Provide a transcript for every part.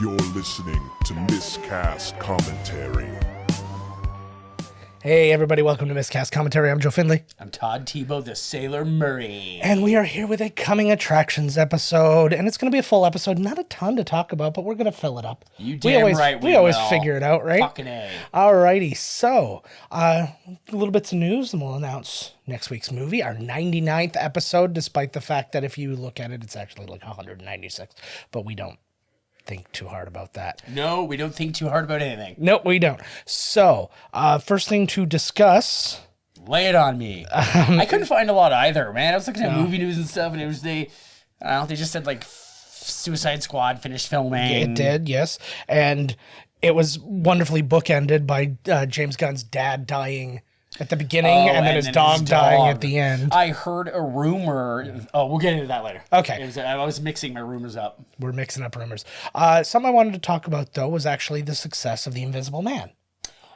You're listening to Miscast Commentary. Hey everybody, welcome to Miscast Commentary. I'm Joe Findlay. I'm Todd Tebow, the Sailor Murray. And we are here with a coming attractions episode. And it's going to be a full episode. Not a ton to talk about, but we're going to fill it up. You damn right we always will. figure it out, right? Fucking A. Alrighty, so little bits of news and we'll announce next week's movie, our 99th episode, despite the fact that if you look at it, it's actually like 196. But we don't think too hard about that. No, we don't think too hard about anything. Nope, we don't. So, first thing to discuss. Lay it on me. I couldn't find a lot either, man. I was looking at movie news and stuff, and it was they just said like Suicide Squad finished filming. It did, yes. And it was wonderfully bookended by James Gunn's dad dying at the beginning and then his dog dying at the end. I heard a rumor. Oh, we'll get into that later. Okay. I was mixing my rumors up. We're mixing up rumors. Something I wanted to talk about, though, was actually the success of The Invisible Man.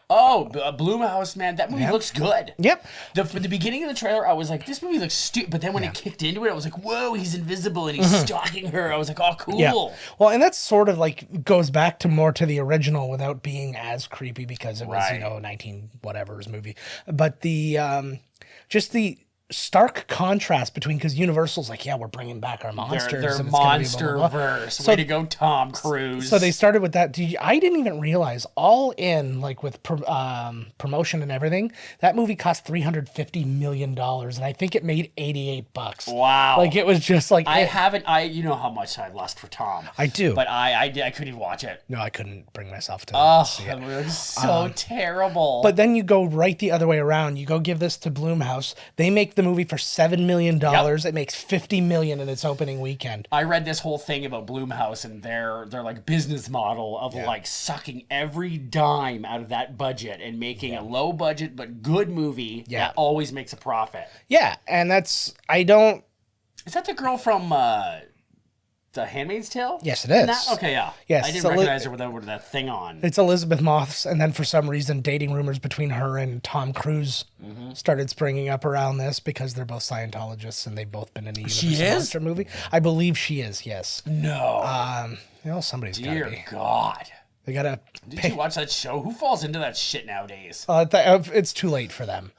Oh, Blumhouse, man, that movie looks good. Yep. For the beginning of the trailer, I was like, this movie looks stupid. But then when it kicked into it, I was like, whoa, he's invisible and he's stalking her. I was like, oh, cool. Yeah. Well, and that's sort of like goes back to more to the original without being as creepy because it was, 19 whatever's movie. But the just the stark contrast between, because Universal's like, yeah, we're bringing back our monsters. Their and it's gonna be blah, blah, blah. monster-verse. Way to go, Tom Cruise. So they started with that. I didn't even realize, all in, like with promotion and everything, that movie cost $350 million, and I think it made $88. Wow. Like, it was just like... you know how much I lust for Tom. I do. But I couldn't even watch it. No, I couldn't bring myself to see it. That movie was so terrible. But then you go right the other way around. You go give this to Blumhouse. They make the movie for $7 million. It makes $50 million in its opening weekend. I read this whole thing about Blumhouse and their like business model of like sucking every dime out of that budget and making a low budget but good movie that always makes a profit. Yeah, and that's... Is that the girl from The Handmaid's Tale? Yes, it is. Okay, yeah. Yes, I didn't recognize her without that thing on. It's Elizabeth Moss, and then for some reason, dating rumors between her and Tom Cruise started springing up around this because they're both Scientologists and they've both been in a Universal Monster movie. I believe she is, yes. No. Somebody's got to be. Dear God. They got to... Did you watch that show? Who falls into that shit nowadays? It's too late for them.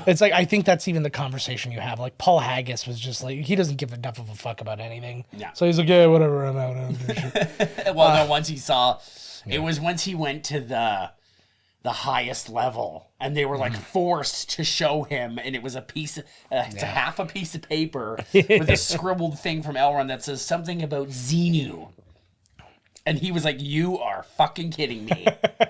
It's like, I think that's even the conversation you have. Like, Paul Haggis was just like, he doesn't give enough of a fuck about anything. Yeah. So he's like, yeah, whatever, I'm out. I don't give a shit. Well, no, once he saw... It was once he went to the highest level, and they were like forced to show him, and it was a piece of, it's a half a piece of paper with a scribbled thing from Elrond that says something about Xenu. And he was like, you are fucking kidding me.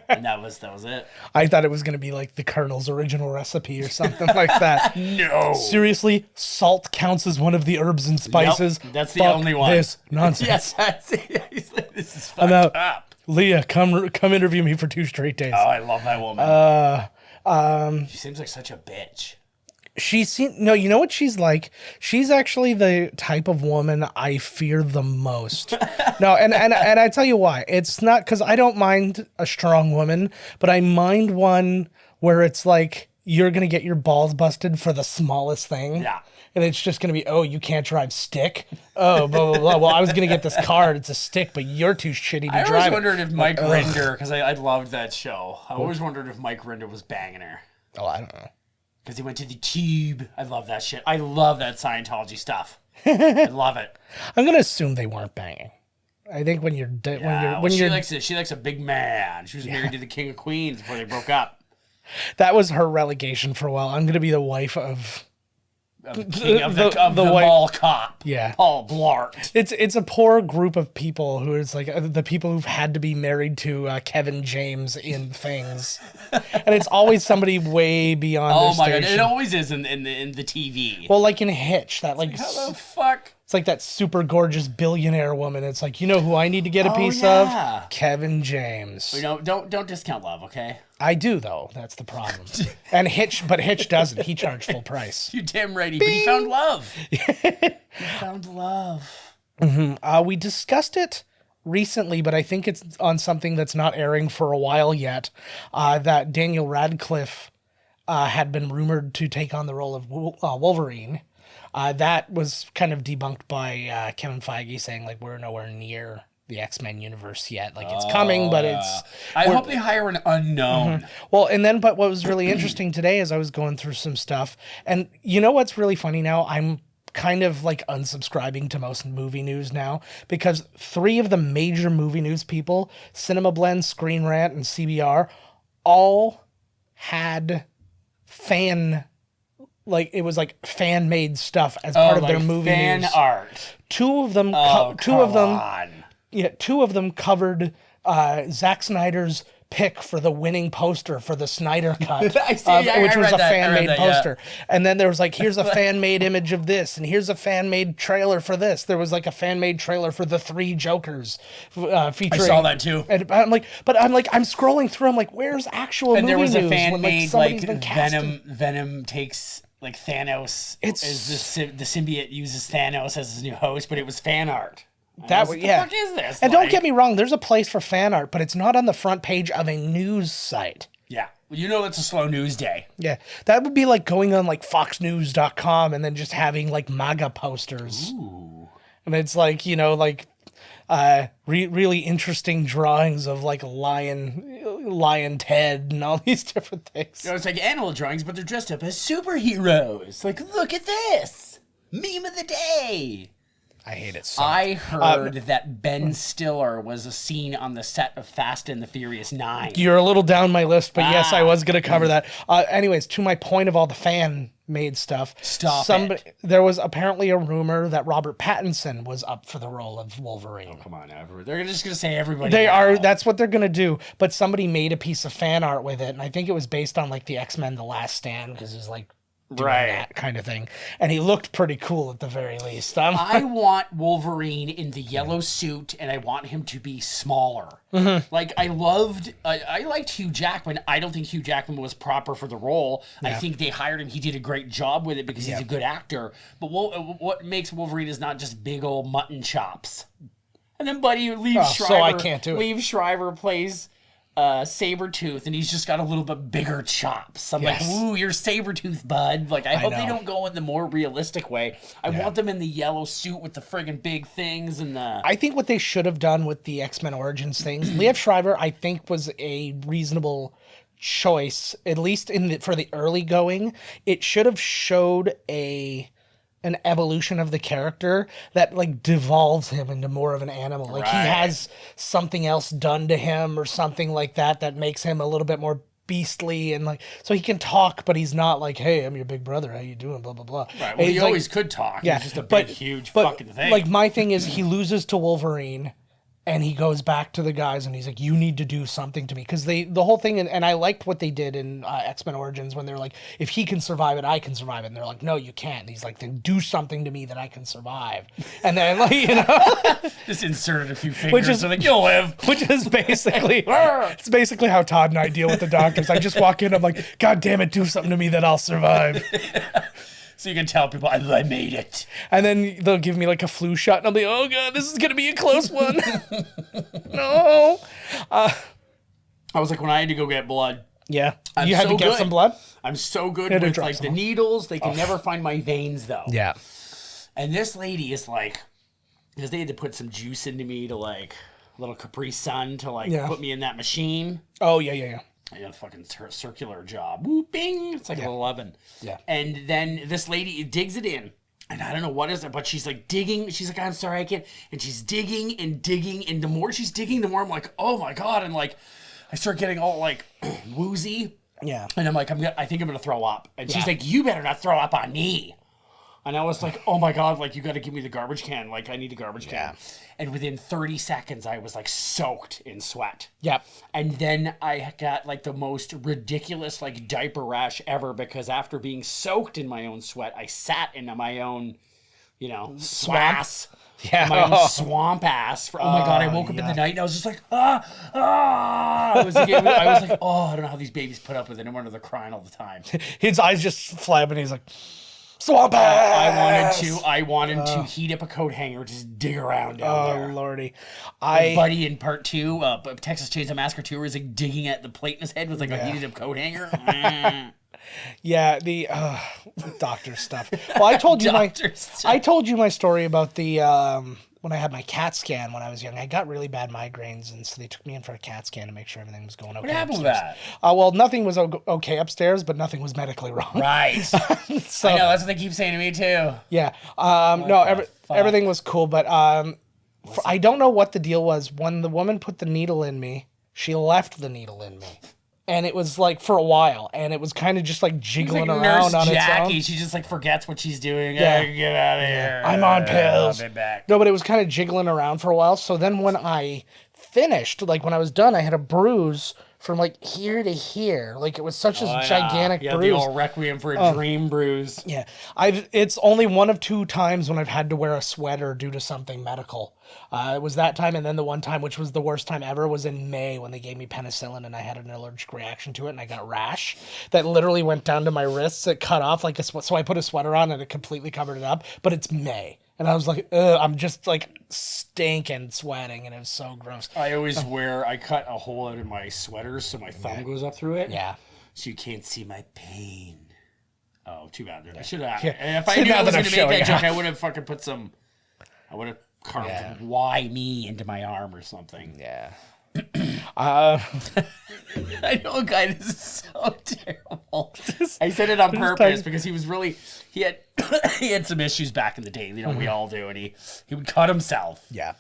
And that was it. I thought it was going to be like the Colonel's original recipe or something like that. No. Seriously, salt counts as one of the herbs and spices. Nope, that's the only one. This nonsense. Yes, that's it. He's like, this is fucked up. Leah, come interview me for 2 straight days. Oh, I love that woman. She seems like such a bitch. You know what she's like? She's actually the type of woman I fear the most. No, and I tell you why. It's not because I don't mind a strong woman, but I mind one where it's like you're going to get your balls busted for the smallest thing. Yeah. And it's just going to be, oh, you can't drive stick? Oh, blah, blah, blah. Well, I was going to get this car. It's a stick, but you're too shitty to drive. I always wondered if Mike Rinder, because I loved that show. I always wondered if Mike Rinder was banging her. Oh, I don't know. Because he went to the tube. I love that shit. I love that Scientology stuff. I love it. I'm going to assume they weren't banging. I think when you're... She likes a big man. She was married to the King of Queens before they broke up. That was her relegation for a while. I'm going to be the wife of... the mall cop. Yeah. Paul Blart. It's a poor group of people who is like the people who've had to be married to Kevin James in things. And it's always somebody way beyond their my station. God. It always is in the TV. Well, like in Hitch, that like... How the fuck? It's like that super gorgeous billionaire woman. It's like, you know who I need to get a piece of? Kevin James. You know, don't discount love, okay? I do, though. That's the problem. And Hitch doesn't. He charged full price. You're damn right. But he found love. He found love. Mm-hmm. We discussed it recently, but I think it's on something that's not airing for a while yet. That Daniel Radcliffe had been rumored to take on the role of Wolverine. That was kind of debunked by Kevin Feige saying, like, we're nowhere near the X-Men universe yet. Like, it's coming, but it's... I hope they hire an unknown. Well, and then, but what was really interesting today is I was going through some stuff, and you know what's really funny now? I'm kind of like unsubscribing to most movie news now, because 3 of the major movie news people, Cinema Blend, Screen Rant, and CBR, all had fan made stuff as part of their movie fan news. art. Two of them covered Zack Snyder's pick for the winning poster for the Snyder Cut, which was a fan-made poster. Yeah. And then there was like, here's a fan-made image of this, and here's a fan-made trailer for this. There was like a fan-made trailer for the 3 Jokers featuring. I saw that too. And I'm scrolling through. I'm like, where's actual movie news? And there was a fan-made like Venom takes like Thanos. The symbiote uses Thanos as his new host, but it was fan art. What the fuck is this? And don't get me wrong, there's a place for fan art, but it's not on the front page of a news site. Yeah. Well, you know it's a slow news day. Yeah. That would be like going on like foxnews.com and then just having like MAGA posters. Ooh. And it's like, you know, like really interesting drawings of like Lion Ted and all these different things. You know, it's like animal drawings, but they're dressed up as superheroes. Like, look at this. Meme of the day. I hate it so I heard that Ben Stiller was a scene on the set of Fast and the Furious 9. You're a little down my list, but yes, I was going to cover that. Anyways, to my point of all the fan-made stuff. There was apparently a rumor that Robert Pattinson was up for the role of Wolverine. Oh, come on, they're just going to say everybody. That's what they're going to do. But somebody made a piece of fan art with it, and I think it was based on like the X-Men The Last Stand, because it's like doing that kind of thing. And he looked pretty cool at the very least. I want Wolverine in the yellow suit, and I want him to be smaller. Mm-hmm. Like, I liked Hugh Jackman. I don't think Hugh Jackman was proper for the role. Yeah. I think they hired him. He did a great job with it because he's a good actor. But what makes Wolverine is not just big old mutton chops. And then Buddy leaves Shriver. So I can't do it. Liev Schreiber plays Sabretooth, and he's just got a little bit bigger chops. I'm like, ooh, you're Sabretooth, bud. Like, I hope they don't go in the more realistic way. I want them in the yellow suit with the friggin' big things and the... I think what they should have done with the X-Men Origins things, Liev Schreiber, I think, was a reasonable choice, at least for the early going. It should have showed an evolution of the character that like devolves him into more of an animal. Like he has something else done to him or something like that makes him a little bit more beastly, and like, so he can talk, but he's not like, hey, I'm your big brother, how you doing, blah blah blah. Right. Well, he always could talk. Yeah, he's just a big, huge fucking thing. Like, my thing is, he loses to Wolverine, and he goes back to the guys, and he's like, you need to do something to me. Because the whole thing, and I liked what they did in X-Men Origins when they're like, if he can survive it, I can survive it. And they're like, no, you can't. And he's like, then do something to me that I can survive. And then, like, you know. Just inserted a few fingers so like, you'll live. Which is basically, it's basically how Todd and I deal with the doctors. I just walk in, I'm like, God damn it, do something to me that I'll survive. So you can tell people, I made it. And then they'll give me like a flu shot, and I'll be, oh God, this is going to be a close one. No. I was like, when I had to go get blood. Yeah. You had to get some blood? I'm so good with like the needles. They can never find my veins though. Yeah. And this lady is like, because they had to put some juice into me to like, a little Capri Sun to like put me in that machine. Oh, yeah. Yeah, fucking circular job. Whooping. It's like a little oven. Yeah. And then this lady digs it in. And I don't know what is it, but she's like digging. She's like, I'm sorry, I can't. And she's digging and digging. And the more she's digging, the more I'm like, oh my God. And like, I start getting all like woozy. Yeah. And I'm like, I think I'm going to throw up. And she's like, you better not throw up on me. And I was like, oh my God, like, you got to give me the garbage can. Like, I need a garbage can. And within 30 seconds, I was like soaked in sweat. Yep. And then I got like the most ridiculous like diaper rash ever, because after being soaked in my own sweat, I sat in my own, swamp. My own swamp ass. Oh my God, I woke up in the night and I was just like, I was like, oh, I don't know how these babies put up with it. No wonder they're crying all the time. His eyes just flapping. He's like, swamp ass! I wanted to heat up a coat hanger, just dig around down there. Oh, Lordy. Buddy in part 2, Texas Chainsaw Massacre 2, was like digging at the plate in his head with like a heated up coat hanger. Yeah, the doctor stuff. Well, I told you my story about the when I had my CAT scan when I was young. I got really bad migraines, and so they took me in for a CAT scan to make sure everything was going okay. What happened with upstairs. that? Well, nothing was okay upstairs, but nothing was medically wrong. Right. So, I know, that's what they keep saying to me too. Yeah. the fuck? Everything was cool, but I don't know what the deal was. When the woman put the needle in me, she left the needle in me. And it was like for a while, and it was kind of just like jiggling like around Nurse on Jackie. its own. She just like forgets what she's doing. Yeah. Get out of here. I'm on pills. I'll be back. No, but it was kind of jiggling around for a while. So then when I finished, like when I was done, I had a bruise from like here to here. Like it was such a gigantic yeah, bruise. the old Requiem for a Dream bruise. Yeah, it's only one of 2 times when I've had to wear a sweater due to something medical. It was that time, and then the one time, which was the worst time ever, was in May when they gave me penicillin and I had an allergic reaction to it, and I got a rash that literally went down to my wrists. It cut off like so I put a sweater on and it completely covered it up. But it's May, and I was like, ugh, I'm just like stinking sweating, and it was so gross. I always I cut a hole out in my sweater so my thumb goes up through it. Yeah. So you can't see my pain. Oh, too bad. I should have. Yeah. And if I So knew now I was that going to I'm make that showing joke, I would have fucking put some. I would have carved "Why me" into my arm or something. Yeah. I know, guy. This is so terrible. I said it on purpose because he was really he had he had some issues back in the day. You know, we all do, and he would cut himself. Yeah.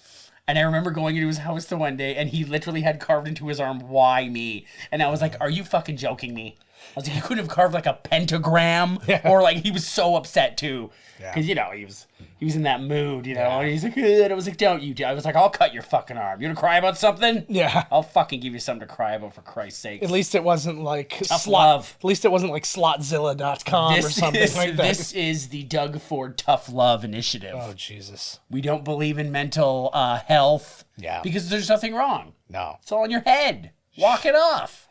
And I remember going into his house the one day, and he literally had carved into his arm "Why me?" And I was like, "Are you fucking joking me?" I was like, "You couldn't have carved like a pentagram," or like he was so upset too, because you know he was in that mood, you know. And he's like, and I was like, "Don't you?" I was like, "I'll cut your fucking arm. You gonna cry about something? Yeah. I'll fucking give you something to cry about for Christ's sake." At least it wasn't like Tough love. At least it wasn't like slotzilla.com or something like that. This is the Doug Ford Tough Love Initiative. Oh Jesus. We don't believe in mental health. Yeah. Because there's nothing wrong. No. It's all in your head. Walk it off.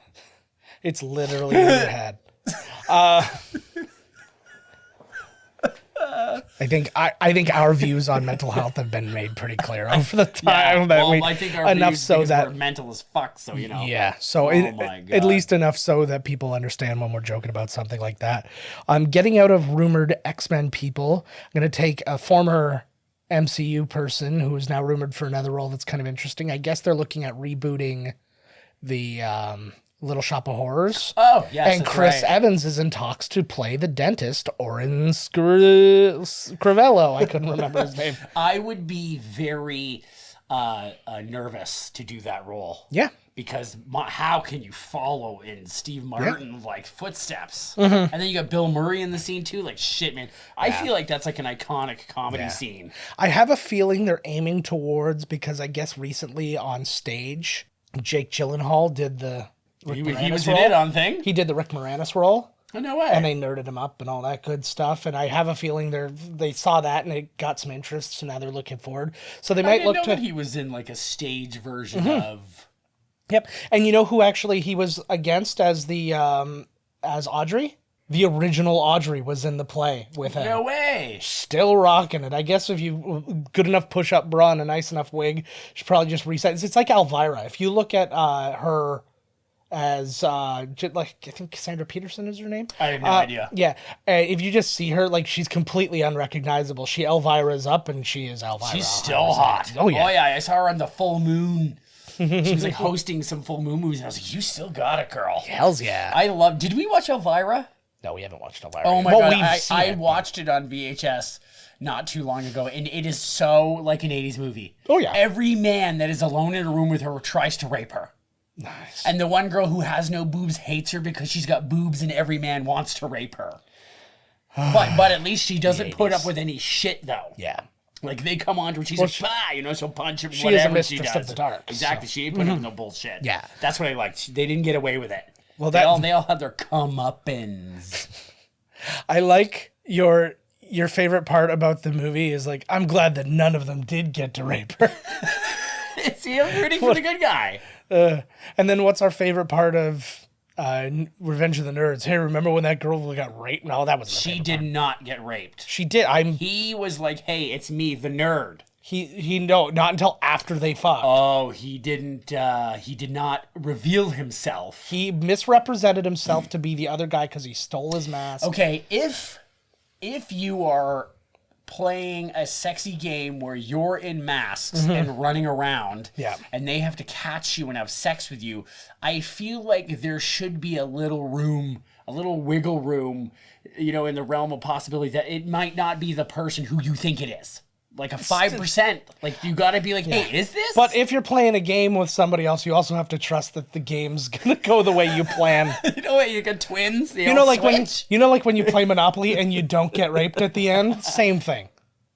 It's literally in your head. I think our views on mental health have been made pretty clear over the time that I think our enough views, so because that we're mental as fuck, so you know. yeah, so my God. at least enough so that people understand when we're joking about something like that. Getting out of rumored X-Men people, I'm going to take a former MCU person who is now rumored for another role that's kind of interesting. I guess they're looking at rebooting the Little Shop of Horrors. Oh, yes. And that's Chris right. Evans is in talks to play the dentist, Orin Scrivello. I couldn't remember his name. I would be very nervous to do that role. Yeah. Because how can you follow in Steve Martin like footsteps? And then you got Bill Murray in the scene too. Like shit, man. I feel like that's like an iconic comedy scene. I have a feeling they're aiming towards, because I guess recently on stage, Jake Gyllenhaal did the Rick He Moranis was role. in it on thing. He did the Rick Moranis role. Oh, no way. And they nerded him up and all that good stuff. And I have a feeling they saw that and it got some interest, so now they're looking forward. So they I might didn't look know to. that he was in like a stage version of. Yep. And you know who actually he was against as the as Audrey? The original Audrey was in the play with him. No way. Still rocking it. I guess if you good enough push-up bra and a nice enough wig, she probably just resets. It's like Elvira. If you look at her as like I think Cassandra Peterson is her name. I have no idea. Yeah, if you just see her, like she's completely unrecognizable. She Elvira's up, and she is Elvira. She's still hot. Oh yeah. Oh yeah. I saw her on the Full Moon. She was like hosting some Full Moon movies. And I was like, you still got it, girl. Hells yeah. I love. Did we watch Elvira? No, we haven't watched Elvira. Oh my Well, god! we've seen I it, watched it on VHS not too long ago, and it is so like an '80s movie. Oh, yeah. Every man that is alone in a room with her tries to rape her. Nice. And the one girl who has no boobs hates her because she's got boobs, and every man wants to rape her. but at least she doesn't put up with any shit though. Yeah. Like they come on to her, she's like, bah, you know, she'll punch him. She is a Whatever mistress she does. of the dark, Exactly. so. She ain't putting up no bullshit. Yeah. That's what I liked. They didn't get away with it. Well, they all have their comeuppance. I like your favorite part about the movie is like, I'm glad that none of them did get to rape her. See, I'm rooting for the good guy. And then what's our favorite part of Revenge of the Nerds? Hey, remember when that girl got raped? No, that wasn't. She did not get raped. She did. He was like, hey, it's me, the nerd. He no, not until after they fucked. Oh, he didn't. He did not reveal himself. He misrepresented himself to be the other guy because he stole his mask. Okay, if you are playing a sexy game where you're in masks and running around, and they have to catch you and have sex with you, I feel like there should be a little room, a little wiggle room, you know, in the realm of possibility that it might not be the person who you think it is. Like a 5%. Like, you gotta be like, hey, is this? But if you're playing a game with somebody else, you also have to trust that the game's gonna go the way you plan. You know what? You got twins. You know, like when you play Monopoly and you don't get raped at the end. Same thing.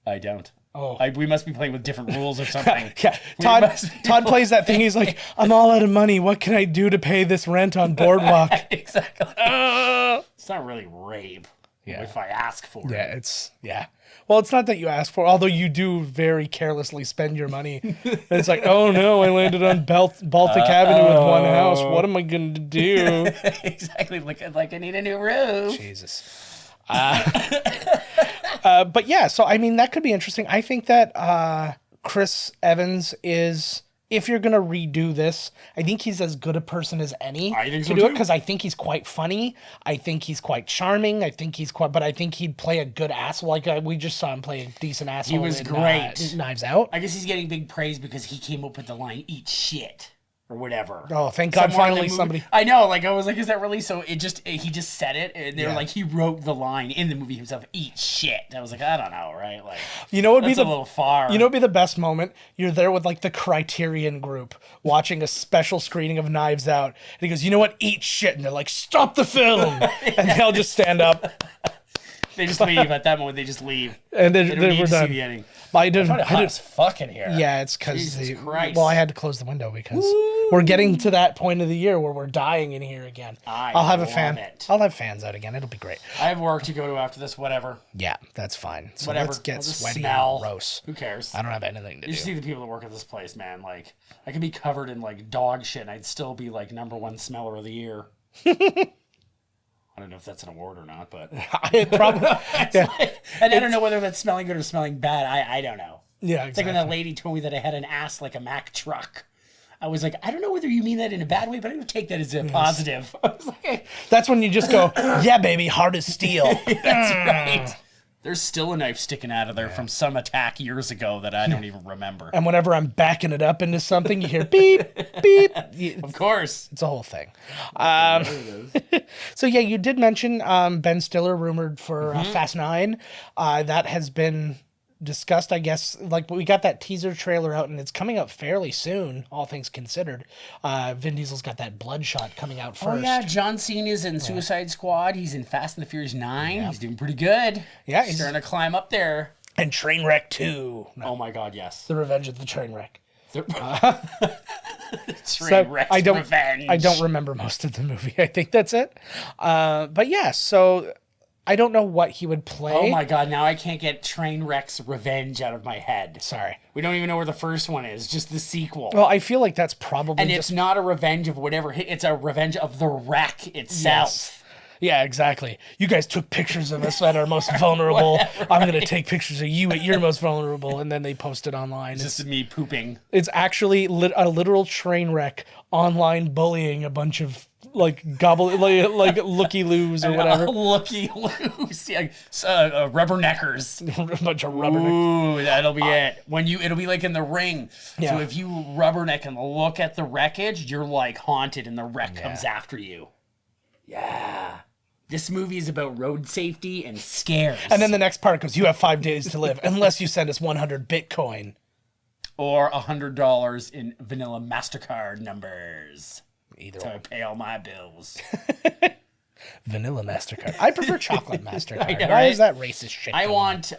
I don't. Oh, we must be playing with different rules or something. Yeah, Todd plays that thing. He's like, I'm all out of money. What can I do to pay this rent on Boardwalk? Exactly. It's not really rape. Yeah. If I ask for it. Yeah. Well, it's not that you ask for, although you do very carelessly spend your money. And it's like, oh no, I landed on Baltic Avenue with one house. What am I going to do? Exactly. Like I need a new roof. Jesus. But yeah, so I mean, that could be interesting. I think that Chris Evans is, if you're going to redo this, I think he's as good a person as any to do it, because I think he's quite funny. I think he's quite charming. I think he'd play a good asshole. Like we just saw him play a decent asshole. He was great. Knives Out. I guess he's getting big praise because he came up with the line, eat shit. Or whatever. Oh, thank God! Finally, somebody. I know. Like I was like, is that really? So he just said it, and they were like, he wrote the line in the movie himself. Eat shit. I was like, I don't know, right? Like, you know, that's a little far. You know, it'd be the best moment. You're there with like the Criterion group watching a special screening of Knives Out, and he goes, "You know what? Eat shit," and they're like, "Stop the film," and they'll just stand up. They just leave at that moment. They just leave, and they don't need we're to done. see the ending. I didn't. Hot as fuck in here. Yeah, it's because Christ. I had to close the window because we're getting to that point of the year where we're dying in here again. I'll have a fan. I'll have fans out again. It'll be great. I have work to go to after this. Whatever. Yeah, that's fine. So whatever. Let's get sweaty smell. and gross. Who cares? I don't have anything to do. You should see the people that work at this place, man. Like, I could be covered in like dog shit, and I'd still be like #1 smeller of the year. I don't know if that's an award or not, but probably. Yeah. And I don't know whether that's smelling good or smelling bad. I don't know. Yeah, exactly. It's like when that lady told me that I had an ass like a Mack truck. I was like, I don't know whether you mean that in a bad way, but I would take that as a positive. I was like, that's when you just go, yeah, baby, hard as steel. That's right. There's still a knife sticking out of there from some attack years ago that I don't even remember. And whenever I'm backing it up into something, you hear beep, beep. Of course. It's a whole thing. So, yeah, you did mention Ben Stiller rumored for Fast 9. That has been discussed, I guess. Like, we got that teaser trailer out, and it's coming out fairly soon, all things considered. Vin Diesel's got that Bloodshot coming out first. Oh, yeah, John Cena's in Suicide Squad. He's in Fast and the Furious 9. Yeah. He's doing pretty good. Yeah, he's starting to climb up there. And Trainwreck 2. No. Oh, my God, yes. The Revenge of the Trainwreck. Trainwreck's Revenge. I don't remember most of the movie. I think that's it. But, yeah, so I don't know what he would play. Oh my God, now I can't get Trainwreck's Revenge out of my head. Sorry. We don't even know where the first one is, just the sequel. Well, I feel like that's probably And it's not a revenge of whatever, it's a revenge of the wreck itself. Yes. Yeah, exactly. You guys took pictures of us at our most vulnerable. I'm going to take pictures of you at your most vulnerable, and then they post it online. It's just me pooping. It's actually a literal train wreck online bullying a bunch of like looky-loos or whatever. Looky-loos. Yeah, rubberneckers. A bunch of rubberneckers. Ooh, that'll be it. It'll be like in the Ring. Yeah. So if you rubberneck and look at the wreckage, you're like haunted and the wreck comes after you. Yeah. This movie is about road safety and scares. And then the next part goes, you have 5 days to live unless you send us 100 Bitcoin. Or $100 in vanilla MasterCard numbers. Either so one. I pay all my bills. Vanilla MasterCard. I prefer chocolate MasterCard. Know, Why is that racist shit? I want,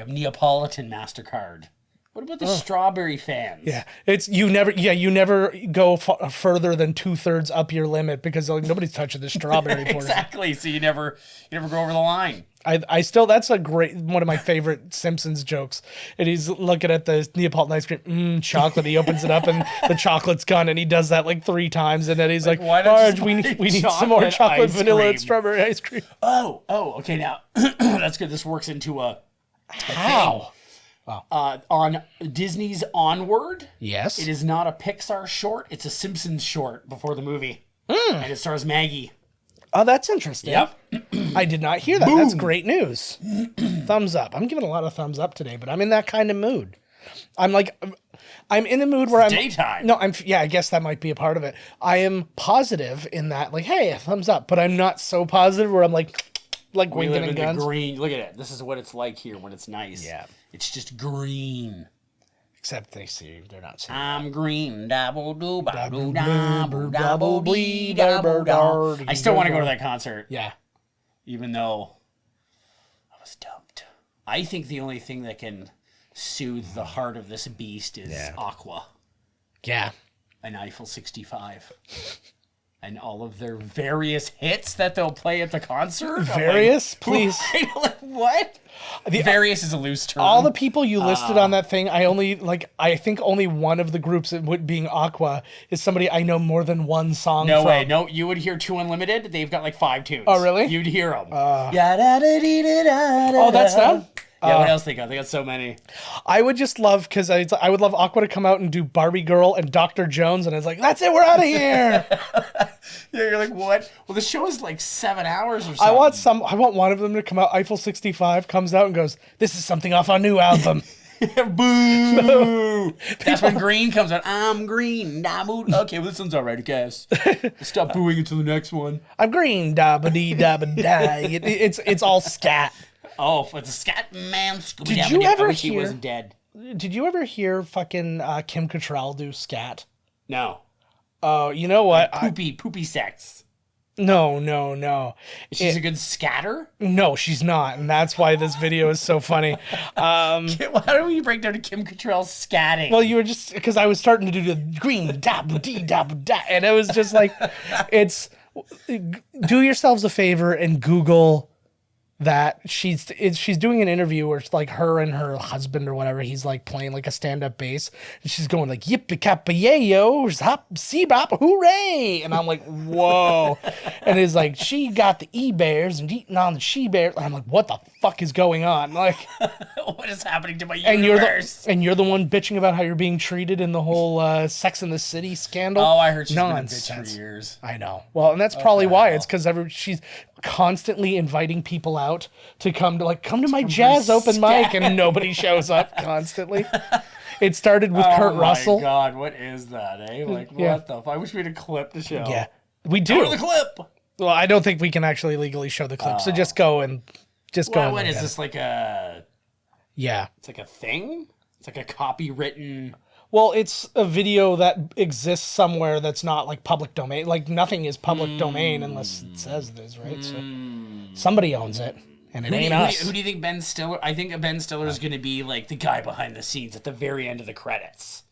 Neapolitan MasterCard. What about the strawberry fans? Yeah, you never go further than 2/3 up your limit because like, nobody's touching the strawberry portion. Exactly. So you never go over the line. I still, that's a great, one of my favorite Simpsons jokes. And he's looking at the Neapolitan ice cream, chocolate. He opens it up and the chocolate's gone, and he does that like 3 times, and then he's like, Marge, we need some more chocolate, vanilla, and strawberry ice cream. Oh, okay. Now that's good. This works into a how. Wow. On Disney's Onward, yes, it is not a Pixar short; it's a Simpsons short before the movie, and it stars Maggie. Oh, that's interesting. Yep. I did not hear that. Boom. That's great news. Thought thumbs up. I'm giving a lot of thumbs up today, but I'm in that kind of mood. I'm in the mood where I'm daytime. No, I guess that might be a part of it. I am positive in that, like, hey, a thumbs up, but I'm not so positive where I'm like We winking live and in guns. the green. Look at it. This is what it's like here when it's nice. Yeah. It's just green. Except they're not saying. I'm green. Dabble doo dabble dabble dabble bee dabble da. I still want to go to that concert. Yeah. Even though I was dumped. I think the only thing that can soothe the heart of this beast is Aqua Yeah. and Eiffel 65. And all of their various hits that they'll play at the concert. Various? Please. Like, what? Various is a loose term. All the people you listed on that thing, I think only one of the groups, being Aqua, is somebody I know more than one song No from. way. No, you would hear Two Unlimited. They've got like 5 tunes. Oh, really? You'd hear them. Oh, that's them? Yeah, what else they got? They got so many. I would just love, because I would love Aqua to come out and do Barbie Girl and Dr. Jones, and it's like, that's it, we're out of here. Yeah, you're like, what? Well, the show is like 7 hours or something. I want one of them to come out. Eiffel 65 comes out and goes, this is something off our new album. Boo! That's when Green comes out. I'm green. Okay, well, this one's all right, I guess. Stop booing until the next one. I'm green, da ba dee da ba da. It's all scat. Oh, it's a scat man. Did you ever I wish hear? he wasn't dead. Did you ever hear fucking Kim Cattrall do scat? No. Oh, you know what? Poopy sex. No. She's a good scatter? No, she's not, and that's why this video is so funny. How do we break down to Kim Cattrall scatting? Well, you were just because I was starting to do the green da ba dee da ba da, and it was just like, do yourselves a favor and Google that she's doing an interview where it's like her and her husband or whatever, he's like playing like a stand-up bass and she's going like yippee kappa yayo zop seebop hooray, and I'm like, whoa. And it's like, she got the e-bears and eating on the she-bears, and I'm like, what the fuck is going on? Like, what is happening to my universe? And you're the one bitching about how you're being treated in the whole Sex and the City scandal. Oh, I heard she's Nonsense. been a bitch for years. I know. Well, and that's probably why. It's because she's constantly inviting people out to come to my jazz open mic, and nobody shows up constantly. It started with Kurt Russell. Oh my God, what is that, eh? Like, what the I wish we had a clip to show. Yeah, we do. Go to the clip! Well, I don't think we can actually legally show the clip, so just go and go. What is this, like a... Yeah. It's like a thing? It's like a copywritten... Well, it's a video that exists somewhere that's not like public domain. Like, nothing is public domain unless it says it is, right? So somebody owns it, and it ain't us. Who do you think Ben Stiller... I think Ben Stiller is going to be like the guy behind the scenes at the very end of the credits.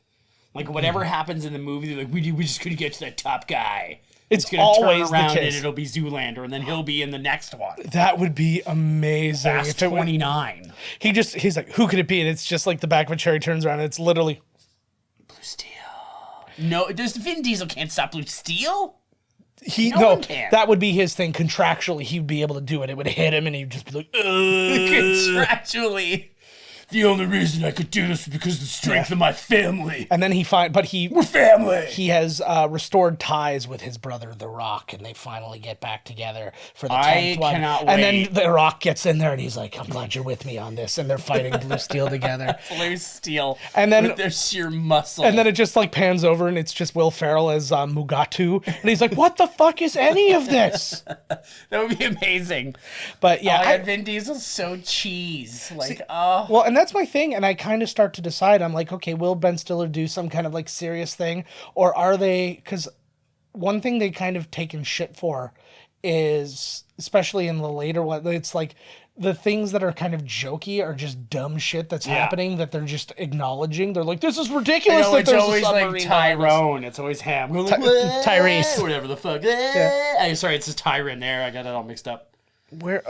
Like, whatever happens in the movie, they're like, we just couldn't get to that top guy. It's going to always turn around the case. and it'll be Zoolander, and then he'll be in the next one. That would be amazing. Fast if it 29. He's like, who could it be? And it's just like the back of a chair. He turns around, and it's literally... Blue Steel. No, there's Vin Diesel can't stop Blue Steel. No, one can. that would be his thing. Contractually, he'd be able to do it. It would hit him, and he'd just be like, ugh. Contractually. The only reason I could do this is because of the strength of my family. And then we're family. He has restored ties with his brother, The Rock, and they finally get back together for the 10th one. Cannot and wait. then The Rock gets in there, and he's like, I'm glad you're with me on this. And they're fighting Blue Steel together. Blue Steel. And then with their sheer muscle. And then it just like pans over, and it's just Will Ferrell as Mugatu, and he's like, "What the fuck is any of this?" That would be amazing. But yeah, Vin Diesel's so cheese. Like, well, and that's my thing, and I kind of start to decide. I'm like, okay, will Ben Stiller do some kind of like serious thing, or are they? Because one thing they kind of taken shit for is, especially in the later one, it's like the things that are kind of jokey are just dumb shit that's happening that they're just acknowledging. They're like, this is ridiculous. I know, it's always like Tyrone. It's always him. Tyrese. Whatever the fuck. Sorry, it's just Tyron there. I got it all mixed up. Where?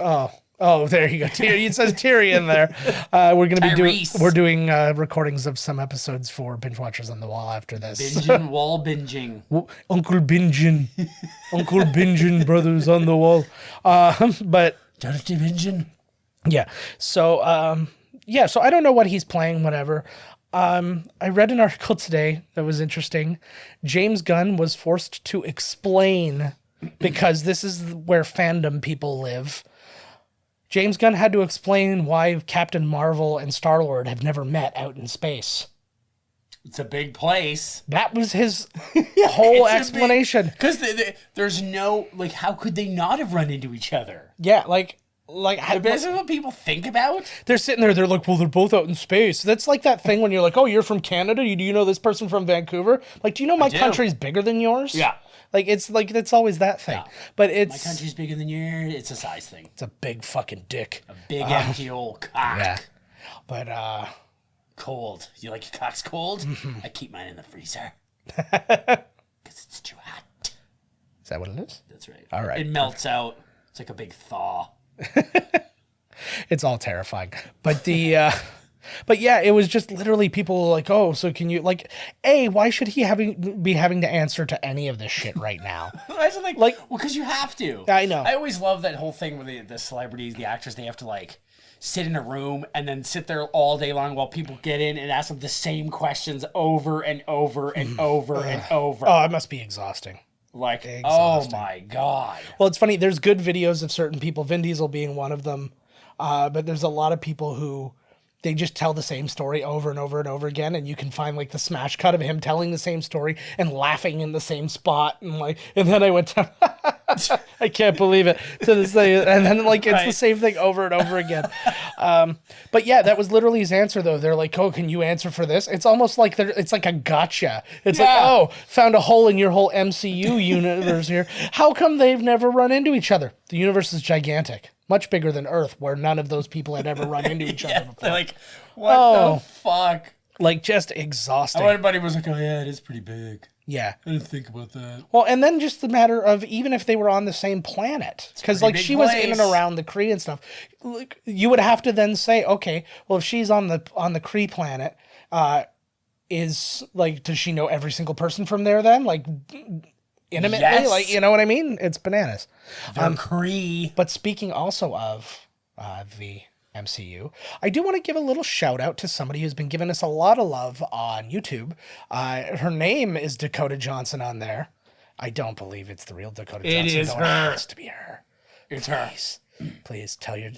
Oh, there you go. It says Tyrion in there. We're doing recordings of some episodes for Binge Watchers on the Wall after this. Binging, wall binging. Uncle Bingin, brothers on the wall. But Jonathan Bingin. Yeah. So so I don't know what he's playing, whatever. I read an article today that was interesting. James Gunn was forced to explain, because this is where fandom people live. James Gunn had to explain why Captain Marvel and Star-Lord have never met out in space. It's a big place. That was his whole explanation. Because there's no, like, how could they not have run into each other? Yeah, like This is what people think about? they're sitting there, they're like, well, they're both out in space. That's like that thing when you're like, oh, you're from Canada? Do you know this person from Vancouver? Like, do you know my country's bigger than yours? Yeah. Like, it's always that thing. Yeah. But My country's bigger than yours. It's a size thing. It's a big fucking dick. A big empty old cock. Yeah. But, cold. You like your cocks cold? I keep mine in the freezer. Because it's too hot. Is that what it is? That's right. All right. It melts out. It's like a big thaw. It's all terrifying. But but yeah, it was just literally people like, oh, so can you, like, why should he be having to answer to any of this shit right now? Imagine well, because you have to. I know. I always love that whole thing with the celebrities, the actors, they have to, like, sit in a room and then sit there all day long while people get in and ask them the same questions over and over and over and over. Oh, it must be exhausting. Like, Exhausting. Oh my God. Well, it's funny. There's good videos of certain people, Vin Diesel being one of them. But there's a lot of people who they just tell the same story over and over and over again. And you can find like the smash cut of him telling the same story and laughing in the same spot. And then I went down, I can't believe it, to this thing. And then like, it's the same thing over and over again. But yeah, that was literally his answer though. They're like, oh, can you answer for this? It's almost like it's like a gotcha. It's like, oh, found a hole in your whole MCU universe here. How come they've never run into each other? The universe is gigantic. Much bigger than Earth, where none of those people had ever run into each other before. They're like, what the fuck? Like, just exhausting. Everybody was like, oh yeah, it is pretty big. Yeah. I didn't think about that. Well, and then just the matter of even if they were on the same planet, because like she was in and around the Kree and stuff, like, you would have to then say, okay, well, if she's on the Kree planet, is like, does she know every single person from there then? Like, intimately? Yes. Like, you know what I mean? It's bananas. Kree. But speaking also of the MCU, I do want to give a little shout out to somebody who's been giving us a lot of love on YouTube. Her name is Dakota Johnson on there. I don't believe it's the real Dakota Johnson. It is her. It has to be her. It's Please tell your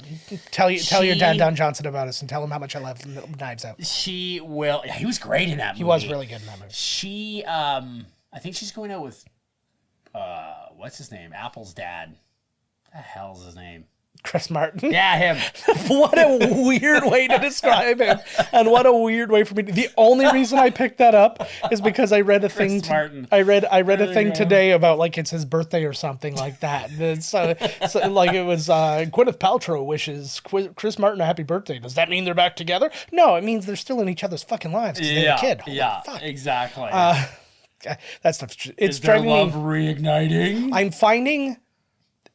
dad Don Johnson about us and tell him how much I love Knives Out. She will. He was great in that movie. He was really good in that movie. She, I think she's going out with, what's his name? Apple's dad. What the hell's his name? Chris Martin. Yeah, him. What a weird way to describe him, and what a weird way for me. The only reason I picked that up is because I read a thing. I read a thing today about like it's his birthday or something like that. So like it was Gwyneth Paltrow wishes Chris Martin a happy birthday. Does that mean they're back together? No, it means they're still in each other's fucking lives because they're a kid. Holy fuck. Exactly. That stuff. It's is their driving love me. Reigniting? I'm finding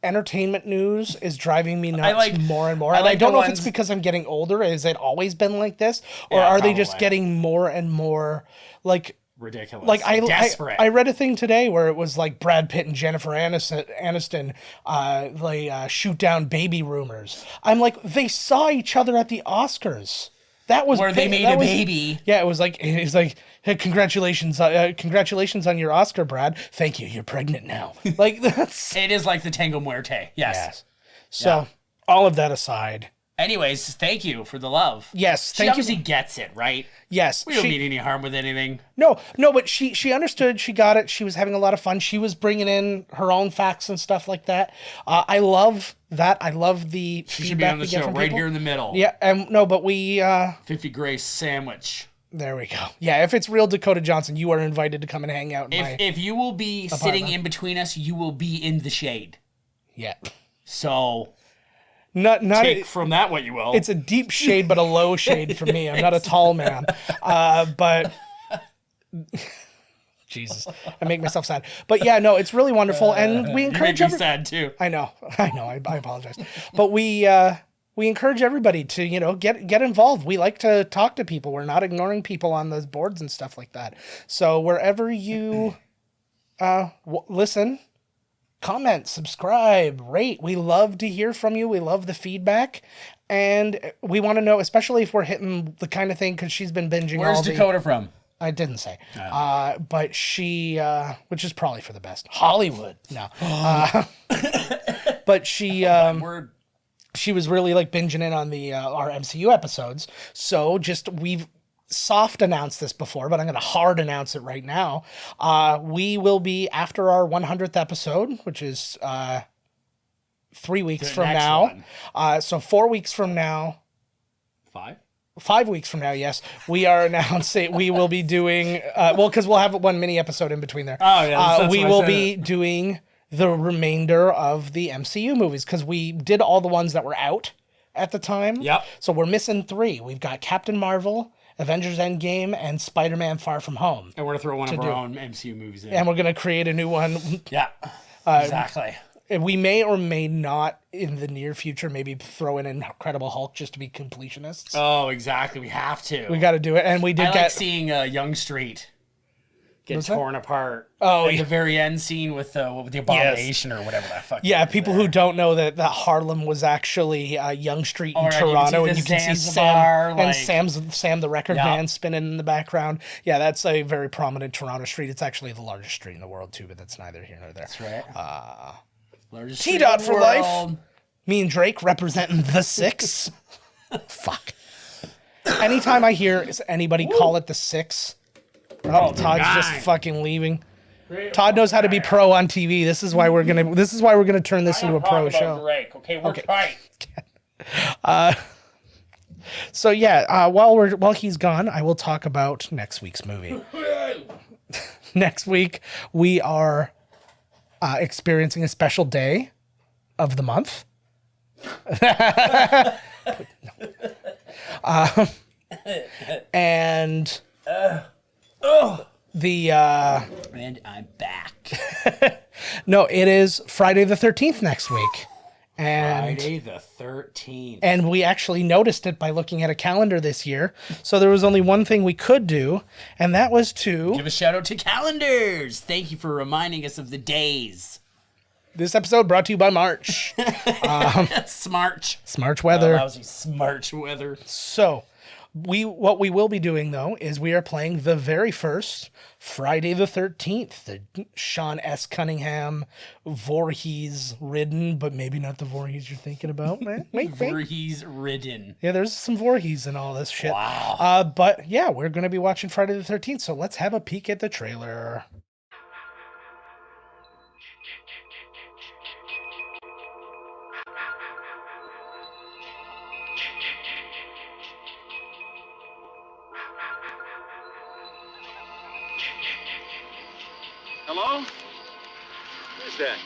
entertainment news is driving me nuts more and more. And I don't know if it's because I'm getting older. Has it always been like this? Or are they just getting more and more like ridiculous? Like desperate. I read a thing today where it was like Brad Pitt and Jennifer Aniston shoot down baby rumors. I'm like, they saw each other at the Oscars. That was where they made a baby. Yeah, it was like hey, congratulations on your Oscar, Brad. Thank you. You're pregnant now. Like that's. It is like the Tango Muerte. Yes. So all of that aside. Anyways, thank you for the love. Yes, she obviously gets it, right? Yes. We don't mean any harm with anything. No, but she understood. She got it. She was having a lot of fun. She was bringing in her own facts and stuff like that. I love that. I love the she should be on the show right here in the middle. Yeah, but we 50 Grace sandwich. There we go. Yeah, if it's real Dakota Johnson, you are invited to come and hang out. If you will be sitting in between us, you will be in the shade. Yeah. So. Not take from that what you will. It's a deep shade, but a low shade for me. I'm not a tall man, but Jesus, I make myself sad. But yeah, no, it's really wonderful, and we encourage. You make me sad too. I know. I apologize, but we encourage everybody to get involved. We like to talk to people. We're not ignoring people on those boards and stuff like that. So wherever you listen. Comment, subscribe, rate. We love to hear from you. We love the feedback. And we want to know, especially if we're hitting the kind of thing, because she's been binging Where's Dakota from? I didn't say. But she, which is probably for the best. Hollywood. No. But she... she was really like binging in on the our MCU episodes. So we've soft announced this before, but I'm going to hard announce it right now. We will be after our 100th episode, which is 3 weeks from now. So 4 weeks from now. 5 weeks from now, yes, we are announcing we will be doing, because we'll have one mini episode in between there. Oh, yeah. That's we will be doing the remainder of the MCU movies because we did all the ones that were out at the time. Yep. So we're missing 3. We've got Captain Marvel, Avengers Endgame, and Spider-Man Far From Home. And we're going to throw one of our own MCU movies in. And we're going to create a new one. Yeah, exactly. We may or may not, in the near future, maybe throw in Incredible Hulk just to be completionists. Oh, exactly. We have to. We got to do it. And we did I like seeing Young Street get torn apart. Oh, the very end scene with the abomination or whatever that fuck. Yeah, people who don't know that Harlem was actually Young Street in right, Toronto, and you can see Sam like... Sam the record man spinning in the background. Yeah, that's a very prominent Toronto street. It's actually the largest street in the world too, but that's neither here nor there. That's right. T-Dot for life. Me and Drake representing the 6. Fuck. Anytime I hear anybody call it the 6, Todd's just fucking leaving. Todd knows how to be pro on TV. This is why we're gonna turn this into a pro show. Drake. Okay, we're tight. So yeah, while he's gone, I will talk about next week's movie. Next week we are experiencing a special day of the month. And I'm back. No, it is Friday the 13th next week. And Friday the 13th. And we actually noticed it by looking at a calendar this year. So there was only one thing we could do, and that was to give a shout out to calendars. Thank you for reminding us of the days. This episode brought to you by March. Smarch weather. Lousy Smarch weather. So what we will be doing, though, is we are playing the very first Friday the 13th, the Sean S. Cunningham Voorhees-ridden, but maybe not the Voorhees you're thinking about, man. Voorhees-ridden. Yeah, there's some Voorhees in all this shit. Wow. But yeah, we're going to be watching Friday the 13th, so let's have a peek at the trailer. Hello? Who's that?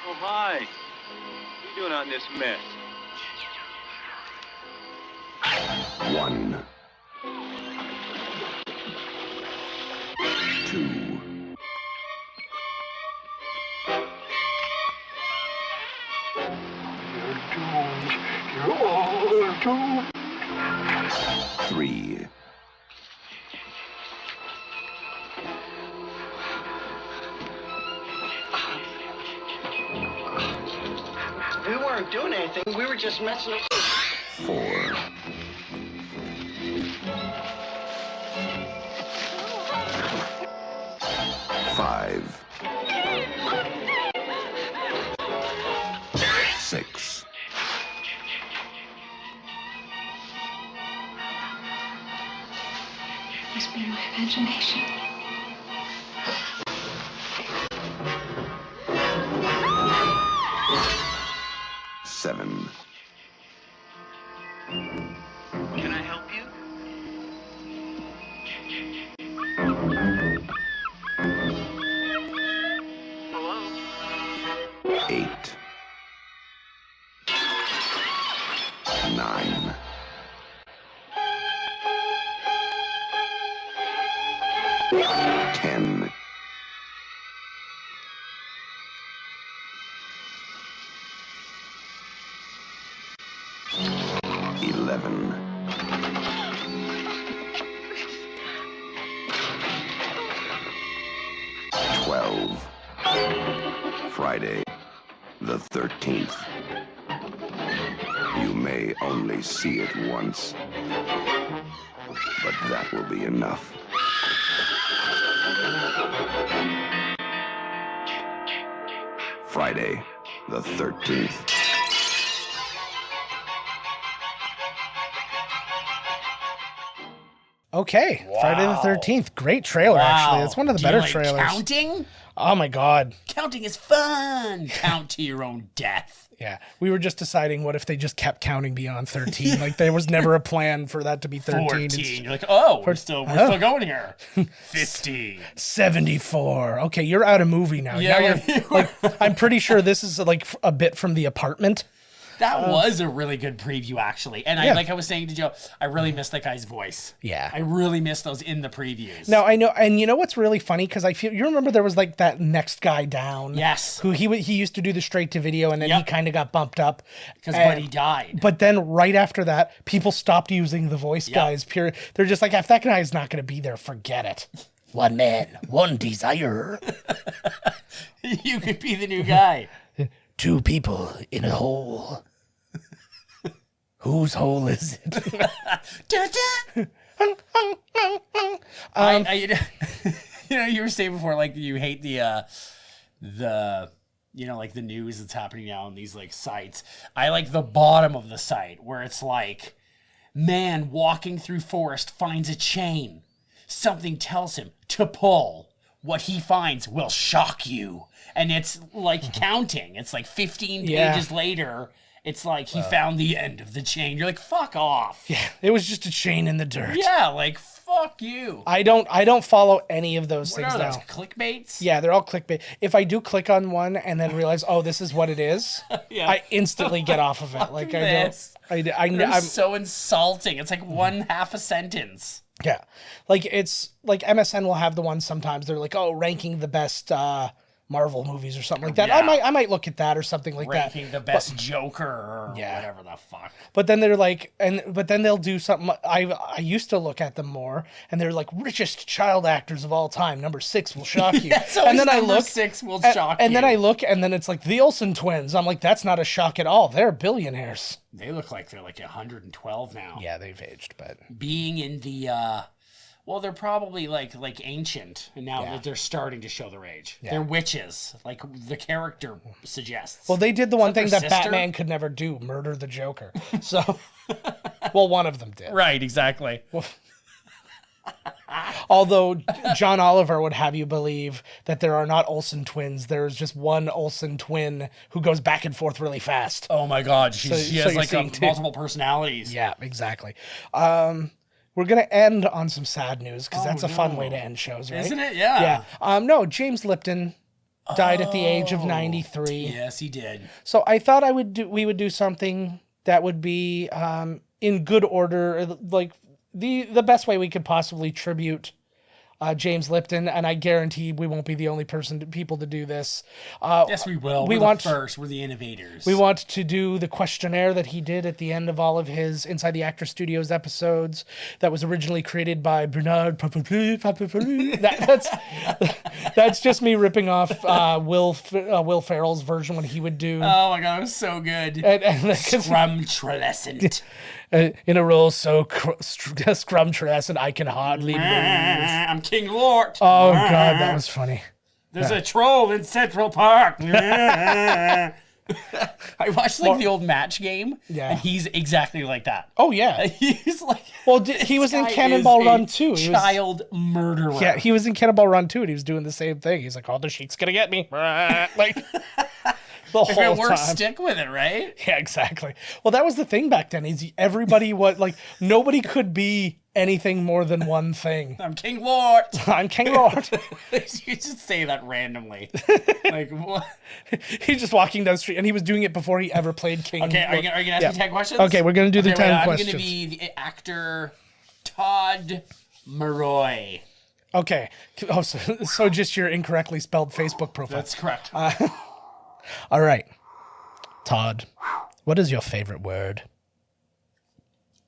Oh, hi. What are you doing out in this mess? 1, 2, 3. We weren't doing anything. We were just messing up. 4. 5. 6. 'Must be my imagination. 7. Can I help you? Hello? 8. 9. 10. 11. 12. Friday, the 13th. You may only see it once, but that will be enough. Friday, the 13th. Okay, Friday the 13th. Great trailer, actually. It's one of the Do you better like trailers. counting? Oh my god. Counting is fun. Count to your own death. Yeah, we were just deciding what if they just kept counting beyond 13. Like there was never a plan for that to be 13. 14. You're like, oh, we're still going here. 50. 74. Okay, you're out of movie now. Yeah, Now you're, I'm pretty sure this is like a bit from The Apartment. That was a really good preview, actually. And I was saying to Joe, I really missed that guy's voice. Yeah. I really missed those in the previews. No, I know. And you know what's really funny? Because I feel, you remember there was like that next guy down. Yes. Who he used to do the straight to video and then he kind of got bumped up. Because Buddy died. But then right after that, people stopped using the voice guys. They're just like, if that guy is not going to be there, forget it. One man, one desire. You could be the new guy. Two people in a hole. Whose hole is it? You were saying before, like you hate the like the news that's happening now on these like sites. I like the bottom of the site where it's like, man walking through forest finds a chain. Something tells him to pull. What he finds will shock you. And it's like counting. It's like 15 pages later. It's like he found the end of the chain. You're like, fuck off. Yeah, it was just a chain in the dirt. Yeah, like fuck you. I don't follow any of those things What are now. those, clickbaits? Yeah, they're all clickbait. If I do click on one and then realize, oh, this is what it is, I instantly get off of it. Like I'm so insulting. It's like one half a sentence. Yeah, like it's like MSN will have the one sometimes. They're like, oh, ranking the best Marvel movies or something like that. Yeah. I might look at that or something like that. Ranking the best Joker or whatever the fuck. But then they're like, but then they'll do something. I used to look at them more, and they're like richest child actors of all time. Number 6 will shock you. And then I look, 6 will shock you. And then I look, and then it's like the Olsen twins. I'm like, that's not a shock at all. They're billionaires. They look like they're like 112 now. Yeah, they've aged, but being in the well, they're probably like ancient, and now they're starting to show their age. Yeah. They're witches, like the character suggests. Well, they did the one thing that Batman could never do: murder the Joker. So, well, one of them did. Right, exactly. Well, although John Oliver would have you believe that there are not Olsen twins. There's just one Olsen twin who goes back and forth really fast. Oh my God, she has like multiple personalities. Yeah, exactly. We're going to end on some sad news because that's a fun way to end shows, right? Isn't it? Yeah. Yeah. No, James Lipton died at the age of 93. Yes, he did. So I thought we would do something that would be in good order, like the best way we could possibly tribute James Lipton, and I guarantee we won't be the only people to do this. Yes, we will. We're the innovators. We want to do the questionnaire that he did at the end of all of his Inside the Actor Studios episodes that was originally created by Bernard. That's just me ripping off Will Ferrell's version when he would do. Oh my God, it was so good. Scrumtrelescent. In a role so scrumtrelescent I can hardly move. I'm King Lort. Oh God, that was funny. There's a troll in Central Park. I watched like the old Match Game, and he's exactly like that. Oh yeah, he's like. Well, he was in Cannonball Run too. Child murderer. Yeah, he was in Cannonball Run too, and he was doing the same thing. He's like, "Oh, the sheet's gonna get me!" Like. If it works, stick with it, right? Yeah, exactly. Well, that was the thing back then. Is everybody was like, nobody could be anything more than one thing. I'm King Lort. I'm King Lort. You just say that randomly. Like what? He's just walking down the street, and he was doing it before he ever played King. Okay, are you gonna ask me 10 questions? Okay, we're gonna do the 10 questions. I'm gonna be the actor Todd Maroy. Okay. Oh, so just your incorrectly spelled Facebook profile. That's correct. All right. Todd, what is your favorite word?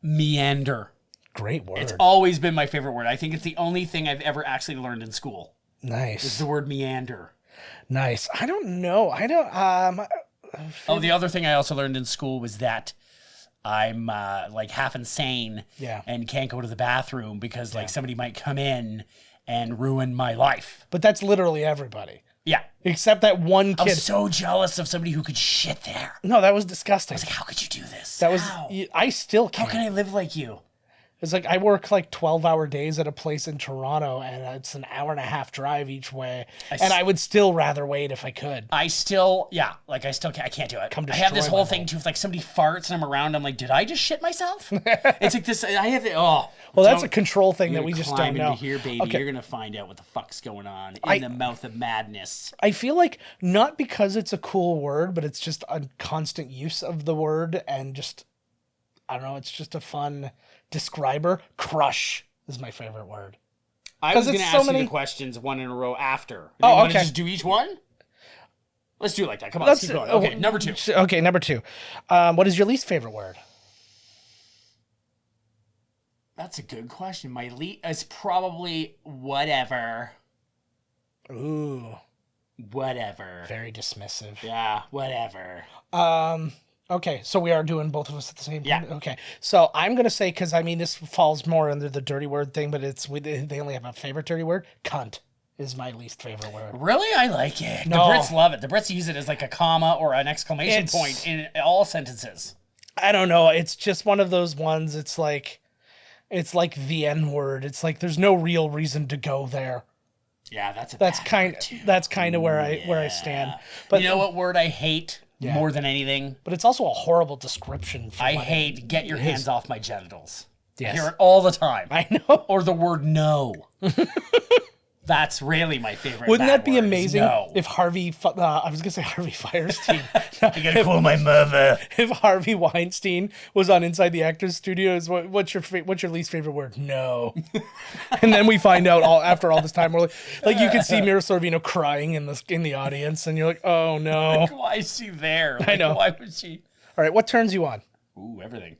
Meander. Great word. It's always been my favorite word. I think it's the only thing I've ever actually learned in school. Nice. Is the word meander. Nice. I don't know. The other thing I also learned in school was that I'm like half insane and can't go to the bathroom because like somebody might come in and ruin my life. But that's literally everybody. Yeah. Except that one I kid. was so jealous of somebody who could shit there. No, that was disgusting. I was like, how could you do this? That was. How? I still How can't. can I live like you? It's like I work like 12-hour days at a place in Toronto, and it's an hour and a half drive each way, and I would still rather wait if I could. I still can't. I can't do it. I have this whole thing too. If like somebody farts and I'm around, I'm like, did I just shit myself? It's like this. I have the Well, that's a control thing that we just don't know. Into here, baby. Okay. You're gonna find out what the fuck's going on in the mouth of madness. I feel like not because it's a cool word, but it's just a constant use of the word, and just I don't know. It's just a fun describer. Crush is my favorite word. I was going to ask you the questions one in a row after. Do you want to just do each one? Let's do it like that. Come on, let's keep going. Okay, number 2. Okay, number 2. What is your least favorite word? That's a good question. My least is probably whatever. Ooh. Whatever. Very dismissive. Yeah, whatever. Okay, so we are doing both of us at the same time? Yeah. Okay, so I'm going to say, because I mean, this falls more under the dirty word thing, but they only have a favorite dirty word. Cunt is my least favorite word. Really? I like it. No. The Brits love it. The Brits use it as like a comma or an exclamation point in all sentences. I don't know. It's just one of those ones. It's like the N word. It's like there's no real reason to go there. Yeah, that's kind of where I stand. But you know what word I hate more than anything? But it's also a horrible description. I hate get your hands off my genitals. Yes. I hear it all the time. I know. Or the word no. That's really my favorite. Wouldn't that be word, amazing no. if Harvey? I was gonna say Harvey Firestein. I gotta call my mother. If Harvey Weinstein was on Inside the Actors Studios, what's your least favorite word? No. And then we find out after all this time, we're like you can see Mira Sorvino crying in the audience, and you're like, oh no. Like, why is she there? Like, I know. Why would she? All right, what turns you on? Ooh, everything.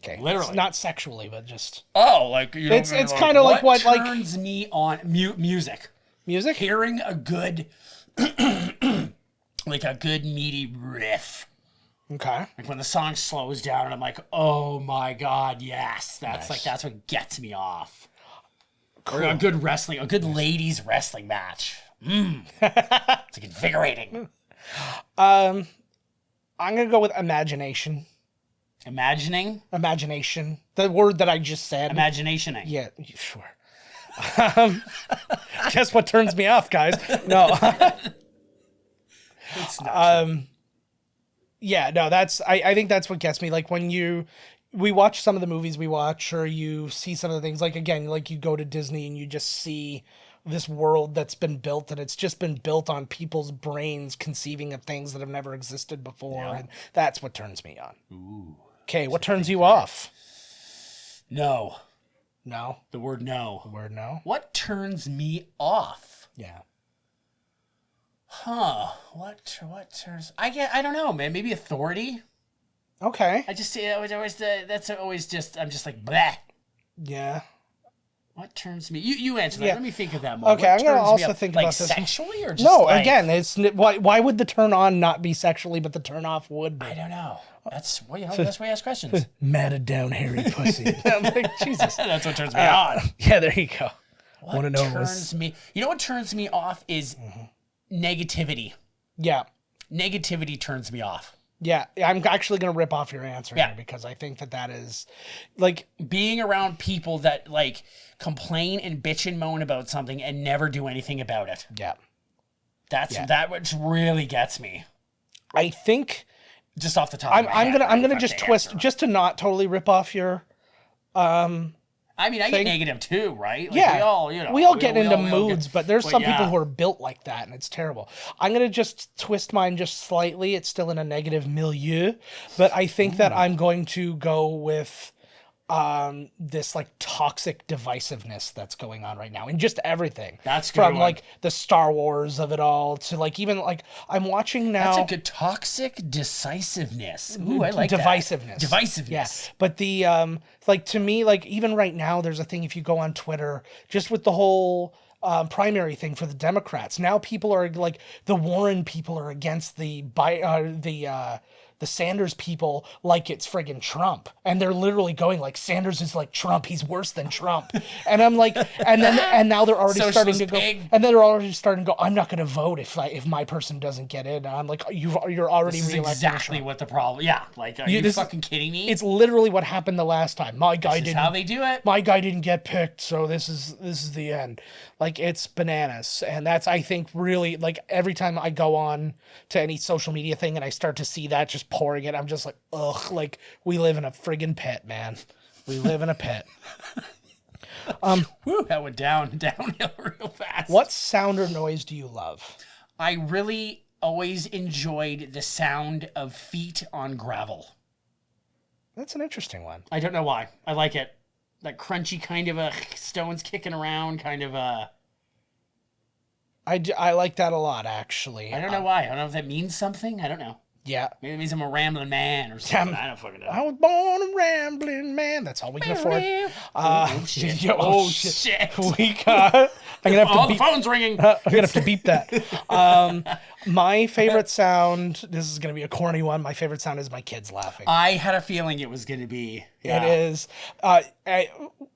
Okay, literally, not sexually, but just like you know, it's kind of like what turns me on music. Music, hearing a good, like a good meaty riff. Okay, like when the song slows down and I'm like, oh my god, yes, that's what gets me off. Cool. Or a good ladies wrestling match. It's like invigorating. I'm gonna go with imagination. Imagination. The word that I just said. Imaginationing. Yeah, sure. Guess what turns me off, guys? No. It's not yeah, no, I think that's what gets me. Like when we watch some of the movies we watch, or you see some of the things, like again, like you go to Disney and you just see this world that's been built, and it's just been built on people's brains conceiving of things that have never existed before, and that's what turns me on. Ooh. Okay, what turns you off? No. No. The word no. The word no. What turns me off? Yeah. Huh. What turns... I don't know, man. Maybe authority? Okay. I just see that's always just... I'm just like, bleh. Yeah. What turns me... You answer that. Yeah. Let me think of that more. Okay, I'm going to also think like about this. Sexually or just no, like... again, it's... Why would the turn on not be sexually, but the turn off would be? I don't know. That's why I ask questions. Matted down hairy pussy. I'm like, Jesus. That's what turns me on. Yeah, there you go. What turns me... You know what turns me off is negativity. Yeah. Negativity turns me off. Yeah, I'm actually going to rip off your answer here, because I think that is, like... Being around people that, like, complain and bitch and moan about something and never do anything about it. Yeah. That which really gets me. I think... Just off the top of my head. I'm gonna just twist, just to not totally rip off your... I mean, I get negative too, right? Like yeah, we all get into moods, but there's some people who are built like that, and it's terrible. I'm gonna just twist mine just slightly. It's still in a negative milieu, but I think that I'm going to go with this like toxic divisiveness that's going on right now in just everything. That's from like the Star Wars of it all to like even like I'm watching now. That's a good toxic decisiveness. Ooh, I like divisiveness. That. Divisiveness. Yeah. But the like to me, like even right now, there's a thing if you go on Twitter, just with the whole primary thing for the Democrats. Now people are like the Warren people are against the the Sanders people like it's friggin' Trump. And they're literally going like, Sanders is like Trump. He's worse than Trump. And I'm like, and now they're already starting to go, and then they're already starting to go, I'm not going to vote if my person doesn't get in. And I'm like, you're already This is exactly what the problem. Yeah, like, are you fucking kidding me? It's literally what happened the last time. This is how they do it. My guy didn't get picked, so this is the end. Like, it's bananas. And that's, I think, really, like, every time I go on to any social media thing and I start to see that just pouring it, I'm just like, ugh, like, we live in a friggin' pit, man. We live in a pit. Woo, that went downhill real fast. What sound or noise do you love? I really always enjoyed the sound of feet on gravel. That's an interesting one. I don't know why. I like it. That crunchy kind of a stones kicking around kind of a... I like that a lot, actually. I don't know why. I don't know if that means something. I don't know. Yeah. Maybe it means I'm a rambling man or something. I don't fucking know. I was born a rambling man. That's all we can afford. Oh, shit. Oh, shit. We got... I'm gonna have to the phone's ringing. I'm going to have to beep that. My favorite sound, this is going to be a corny one. My favorite sound is my kids laughing. I had a feeling it was going to be. Yeah. It is. I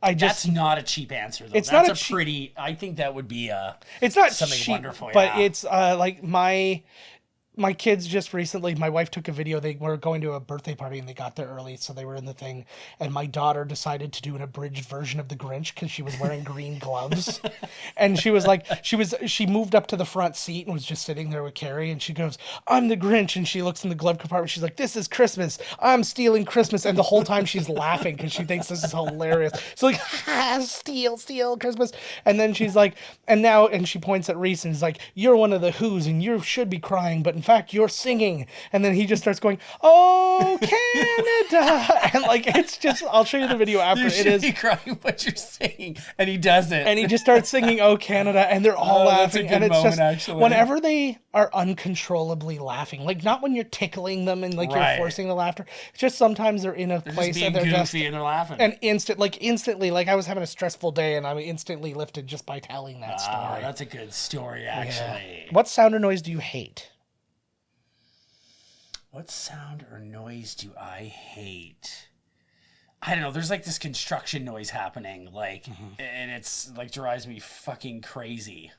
just... That's not a cheap answer, though. It's That's not a pretty... I think that would be it's not something cheap, wonderful. but it's like my kids just recently, my wife took a video. They were going to a birthday party and they got there early, so they were in the thing. And my daughter decided to do an abridged version of the Grinch because she was wearing green gloves. And she was like, she moved up to the front seat and was just sitting there with Carrie. And she goes, I'm the Grinch. And she looks in the glove compartment. She's like, this is Christmas. I'm stealing Christmas. And the whole time she's laughing because she thinks this is hilarious. So like, steal Christmas. And then she's like, and she points at Reese and is like, you're one of the Who's and you should be crying, but in fact, you're singing. And then he just starts going, oh, Canada. And like, it's just, I'll show you the video after. You should be crying, but you're singing. And he doesn't. And he just starts singing, oh, Canada. And they're all laughing. That's a good moment, actually. Whenever they are uncontrollably laughing, like not when you're tickling them and like you're forcing the laughter. It's just sometimes they're in a place and they're goofy and they're laughing. And instantly, like I was having a stressful day and I'm instantly lifted just by telling that story. That's a good story, actually. Yeah. What sound or noise do you hate? What sound or noise do I hate? I don't know. There's like this construction noise happening, like, and it's like drives me fucking crazy.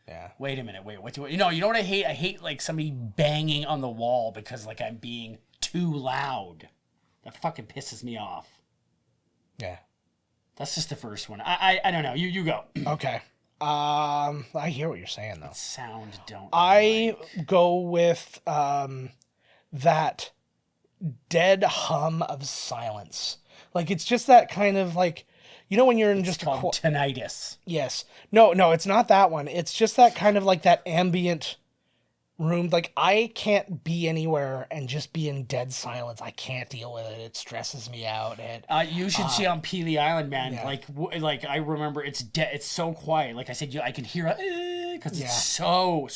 Yeah. Wait a minute. What do you know? You know what I hate? I hate like somebody banging on the wall because like I'm being too loud. That fucking pisses me off. Yeah. That's just the first one. I don't know. You go. Okay. I hear what you're saying though. Sound don't. I go with that dead hum of silence. Like it's just that kind of like, you know, when you're in It's just called tinnitus. Yes. No, it's not that one. It's just that kind of like that ambient room. Like I can't be anywhere and just be in dead silence. I can't deal with it. It stresses me out. You should see on Peely Island, man. Yeah. Like I remember it's it's so quiet. Like I said, I can hear it because it's so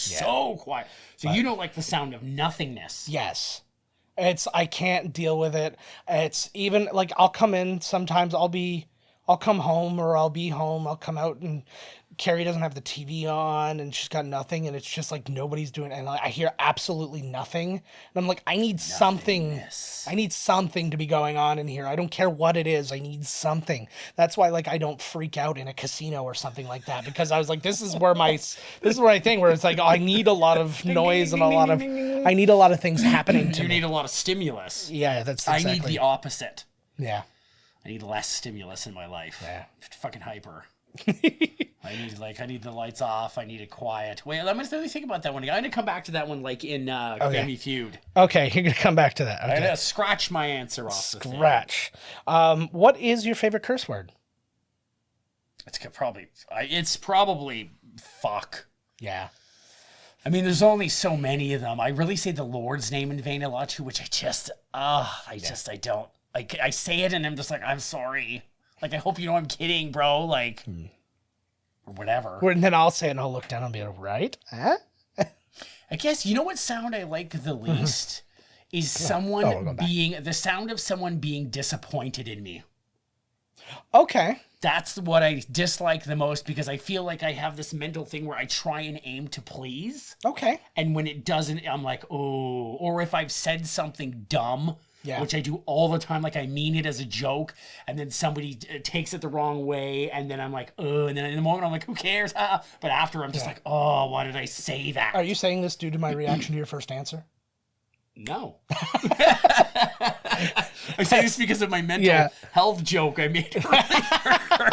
quiet. So you don't like the sound of nothingness. Yes. I can't deal with it. It's even like I'll come in sometimes. I'll come home or I'll be home. I'll come out and Carrie doesn't have the TV on and she's got nothing and it's just like nobody's doing it. And I hear absolutely nothing. And I'm like, I need something. I need something to be going on in here. I don't care what it is. I need something. That's why like I don't freak out in a casino or something like that because I was like, this is where my thing where it's like, oh, I need a lot of noise and I need a lot of things happening to me. You need a lot of stimulus. Yeah, that's exactly. I need the opposite. Yeah. I need less stimulus in my life. Yeah. Fucking hyper. I need the lights off. I need it quiet. Wait, let me think about that one. I'm gonna come back to that one like in Family Feud. Okay, you're gonna come back to that. Okay. I'm gonna scratch my answer off. Scratch. What is your favorite curse word? It's probably fuck. Yeah. I mean, there's only so many of them. I really say the Lord's name in vain a lot too, which I don't. Like I say it and I'm just like, I'm sorry. Like, I hope you know I'm kidding, bro. Like, or whatever. And then I'll say it and I'll look down and be like, right? Huh? I guess, you know what sound I like the least? Is the sound of someone being disappointed in me. Okay. That's what I dislike the most because I feel like I have this mental thing where I try and aim to please. Okay. And when it doesn't, I'm like, oh. Or if I've said something dumb, which I do all the time, like I mean it as a joke, and then somebody takes it the wrong way, and then I'm like, oh. And then in the moment, I'm like, who cares? But after, I'm just like, oh, why did I say that? Are you saying this due to my reaction to your first answer? No. I say this because of my mental health joke I made earlier.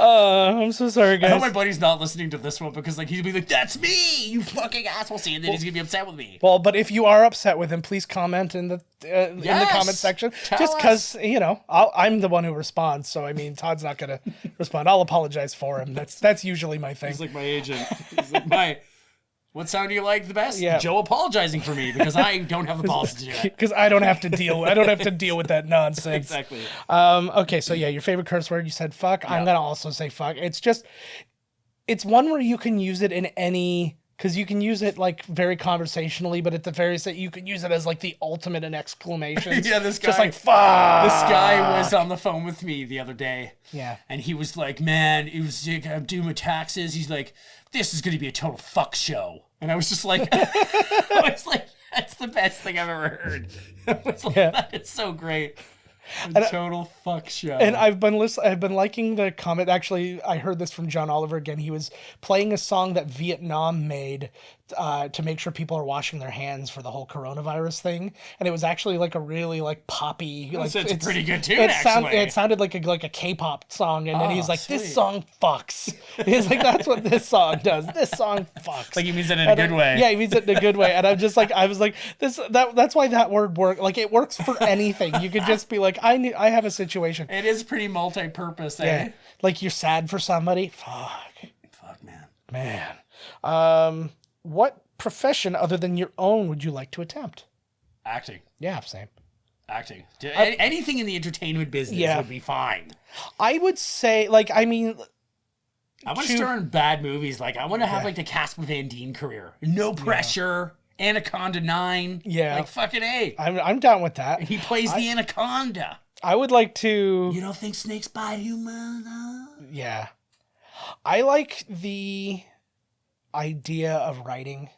I'm so sorry, guys. I hope my buddy's not listening to this one because like he'd be like, "That's me, you fucking asshole!" See, and then he's gonna be upset with me. Well, but if you are upset with him, please comment in the comment section. Just because I'm the one who responds. So I mean, Todd's not gonna respond. I'll apologize for him. That's usually my thing. He's like my agent. He's like my. What sound do you like the best? Yeah. Joe apologizing for me because I don't have the balls to do it. Because I don't have to deal with that nonsense. Exactly. Okay, so your favorite curse word, you said fuck. Yeah. I'm gonna also say fuck. It's one where you can use it in any, because you can use it like very conversationally, but at the very same, you can use it as like the ultimate in exclamations. This guy. Just like fuck. This guy was on the phone with me the other day. Yeah. And he was like, man, I'm doing my taxes. He's like, this is going to be a total fuck show. And I was just like, that's the best thing I've ever heard. I was like, that is so great. Total fuck show. And I've been liking the comment. Actually, I heard this from John Oliver again. He was playing a song that Vietnam made to make sure people are washing their hands for the whole coronavirus thing. And it was actually like a really like poppy. Like, it's a pretty good tune. It sounded like a K-pop song. And then he's like, sweet. "This song fucks." He's like, "That's what this song does. This song fucks." Like he means it in a good way. Yeah, he means it in a good way. And I'm just like, I was like, that's why that word works. Like it works for anything. You could just be like, I have a situation. It is pretty multi-purpose, eh? Yeah. Like you're sad for somebody. Fuck, man. What profession other than your own would you like to attempt? Acting. Yeah, same. Acting. Anything in the entertainment business would be fine. I would say, I want to star in bad movies. Like, I want to have, like, the Casper Van Dien career. No pressure. Anaconda 9. Yeah. Like, fucking A. I'm down with that. He plays the anaconda. I would like to... You don't think snakes bite humans? Yeah. I like the idea of writing.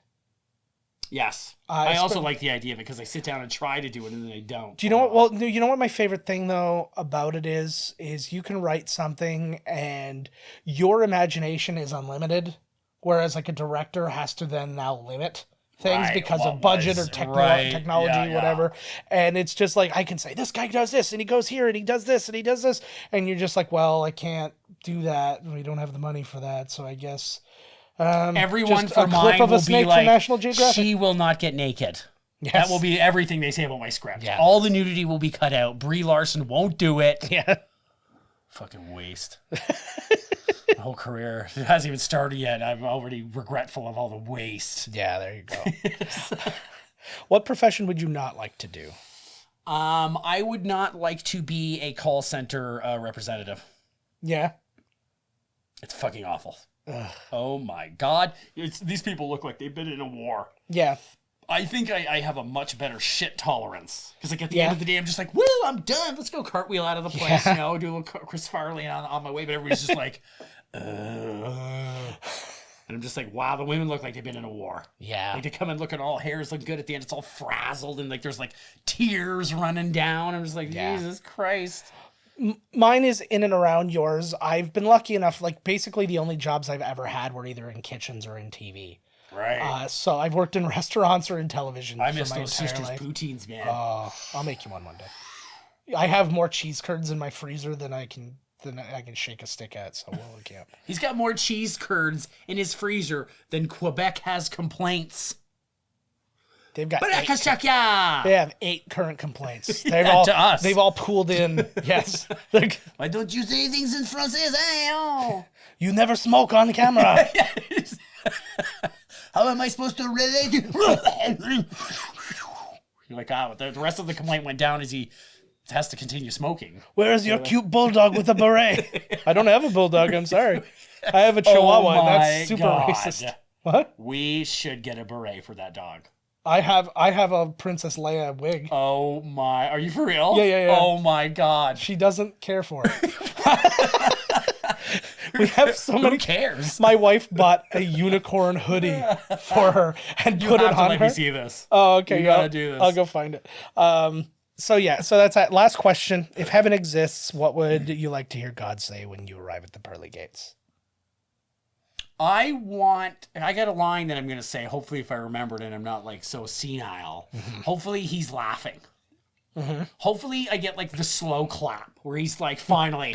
Yes. I also like the idea of it because I sit down and try to do it and then I don't. Do you know what? Well, you know what my favorite thing though about it is you can write something and your imagination is unlimited, whereas like a director has to then now limit things because of budget or technology, whatever. And it's just like I can say this guy does this and he goes here and he does this and he does this, and you're just like, well, I can't do that. We don't have the money for that, so I guess. Everyone for mine will be like, she will not get naked. Yes. That will be everything they say about my script. Yeah. All the nudity will be cut out. Brie Larson won't do it. Yeah. Fucking waste. My whole career. It hasn't even started yet. I'm already regretful of all the waste. Yeah, there you go. What profession would you not like to do? I would not like to be a call center representative. Yeah. It's fucking awful. Ugh. Oh my God. These people look like they've been in a war. Yeah. I think I have a much better shit tolerance. Because like at the end of the day, I'm just like, woo, I'm done. Let's go cartwheel out of the place. You know, do a little Chris Farley on my way. But everybody's just like, and I'm just like, wow, the women look like they've been in a war. Yeah. Like they come in looking, all hairs look good. At the end, it's all frazzled. And like there's like tears running down. I'm just like, Jesus Christ. Mine is in and around yours. I've been lucky enough, like basically the only jobs I've ever had were either in kitchens or in TV. Right. So I've worked in restaurants or in television. I miss those sisters' poutines, man. Oh, I'll make you one day. I have more cheese curds in my freezer than I can shake a stick at, so we'll count. He's got more cheese curds in his freezer than Quebec has complaints. They've got They have 8 current complaints. They've all pooled in. Yes. Why don't you say things in Francais? Hey, oh. You never smoke on camera. How am I supposed to relate? You're like, the rest of the complaint went down as he has to continue smoking. Where is your cute bulldog with a beret? I don't have a bulldog. I'm sorry. I have a Chihuahua, and that's super racist. What? We should get a beret for that dog. I have a Princess Leia wig. Oh my, are you for real? Yeah. Oh my God. She doesn't care for it. We have so many. Who cares? My wife bought a unicorn hoodie for her and put it on Let her. me see this. Oh, okay. You gotta do this. I'll go find it. So that's that. Last question. If heaven exists, what would you like to hear God say when you arrive at the pearly gates? I got a line that I'm going to say, hopefully if I remember it and I'm not like so senile. Hopefully he's laughing. Hopefully I get like the slow clap where he's like, finally,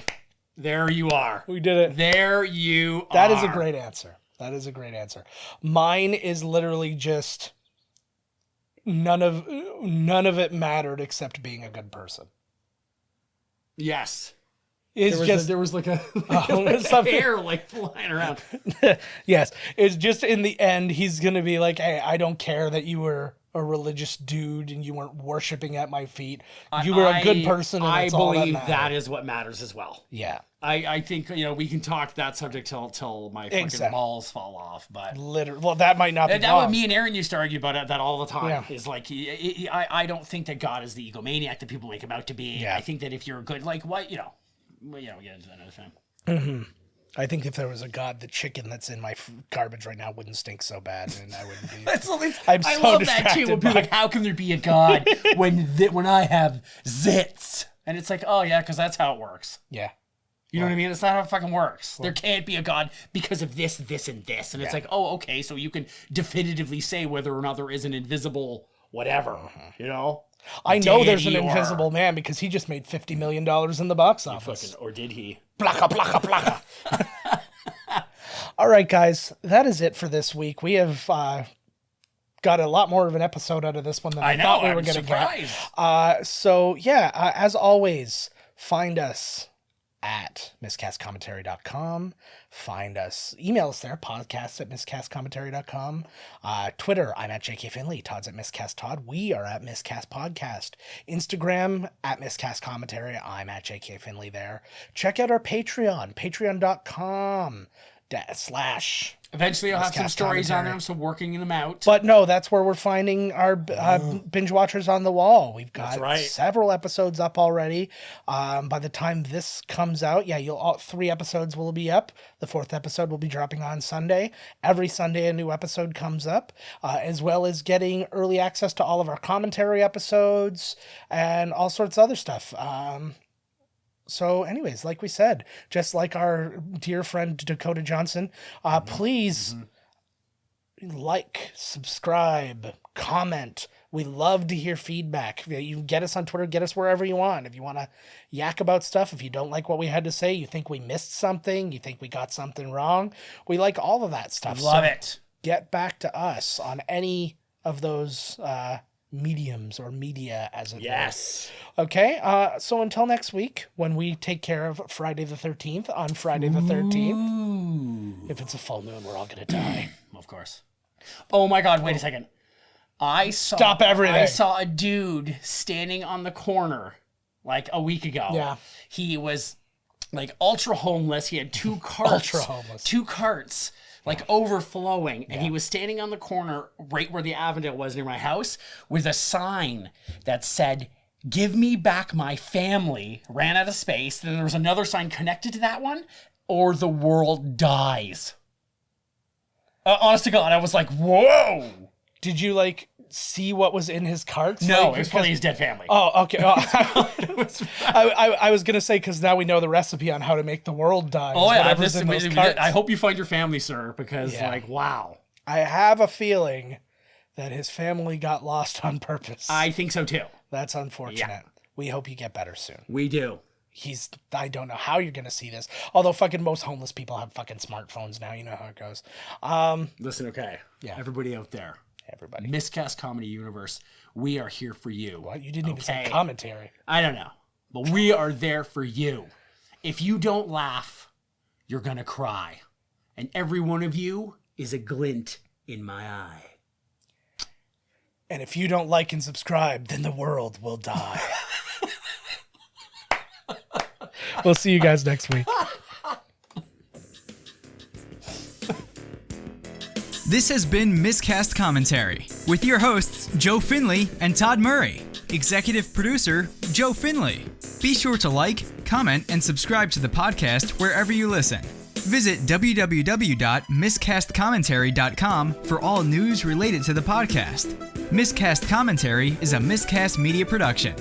there you are. We did it. There you are. That is a great answer. That is a great answer. Mine is literally just none of it mattered except being a good person. Yes. There was like a hair like flying around. Yes. It's just in the end, he's going to be like, hey, I don't care that you were a religious dude and you weren't worshiping at my feet. You were a good person. And I that's all believe that is what matters as well. Yeah. I think, we can talk that subject till my fucking balls fall off, but literally, well, that might not be that what me and Aaron used to argue about that all the time. Yeah. Is like, I don't think that God is the egomaniac that people make him out to be. Yeah. I think that if you're good, like what, we get into that another time. Mm-hmm. I think if there was a God, the chicken that's in my garbage right now wouldn't stink so bad, and I wouldn't be. I love that too. When people like, how can there be a God when I have zits? And it's like, oh yeah, because that's how it works. Yeah. You know what I mean? It's not how it fucking works. There can't be a God because of this, this, and this. And it's like, oh, okay, so you can definitively say whether or not there is an invisible whatever, I know there's an invisible man because he just made $50 million in the box office. Or did he? Plaka, plaka, plaka. All right, guys, that is it for this week. We have got a lot more of an episode out of this one than I thought we were going to get. As always, find us at miscastcommentary.com. Find us, email us there, podcast@miscastcommentary.com. Twitter, I'm at JK Finley. Todd's at Miscast Todd. We are at Miscast Podcast. Instagram, at Miscast Commentary. I'm at JK Finley there. Check out our Patreon, patreon.com/. Eventually, I'll have some stories on them, so working them out. But no, that's where we're finding our binge watchers on the wall. We've got several episodes up already. By the time this comes out, 3 episodes will be up. The 4th episode will be dropping on Sunday. Every Sunday, a new episode comes up, as well as getting early access to all of our commentary episodes and all sorts of other stuff. So anyways, like we said, just like our dear friend Dakota Johnson, please like, subscribe, comment. We love to hear feedback. You can get us on Twitter, get us wherever you want. If you want to yak about stuff, if you don't like what we had to say, you think we missed something, you think we got something wrong, we like all of that stuff. Love it. Get back to us on any of those mediums or media, as it were. Okay, so until next week, when we take care of Friday the 13th on Friday the 13th. If it's a full moon, we're all gonna die. Of course. Oh my God, wait a second. Stop everything. I saw a dude standing on the corner like a week ago. Yeah. He was like ultra homeless. He had 2 carts. Ultra homeless. 2 carts. Like overflowing, and he was standing on the corner right where the Avondale was near my house with a sign that said, "Give me back my family," ran out of space. Then there was another sign connected to that one, "Or the world dies." Honest to God, I was like, whoa. Did you see what was in his carts? No, it was probably his dead family. Oh, okay. I was going to say, because now we know the recipe on how to make the world die. Oh, yeah. I hope you find your family, sir, because, wow. I have a feeling that his family got lost on purpose. I think so, too. That's unfortunate. Yeah. We hope you get better soon. We do. I don't know how you're going to see this. Although fucking most homeless people have fucking smartphones now. You know how it goes. Listen, okay. Yeah. Everybody out there. Everybody. Miscast Comedy Universe, we are here for you. What? You didn't even say commentary. I don't know. But we are there for you. If you don't laugh, you're going to cry. And every one of you is a glint in my eye. And if you don't like and subscribe, then the world will die. We'll see you guys next week. This has been Miscast Commentary with your hosts, Joe Finley and Todd Murray. Executive producer, Joe Finley. Be sure to like, comment, and subscribe to the podcast wherever you listen. Visit www.miscastcommentary.com for all news related to the podcast. Miscast Commentary is a Miscast Media production.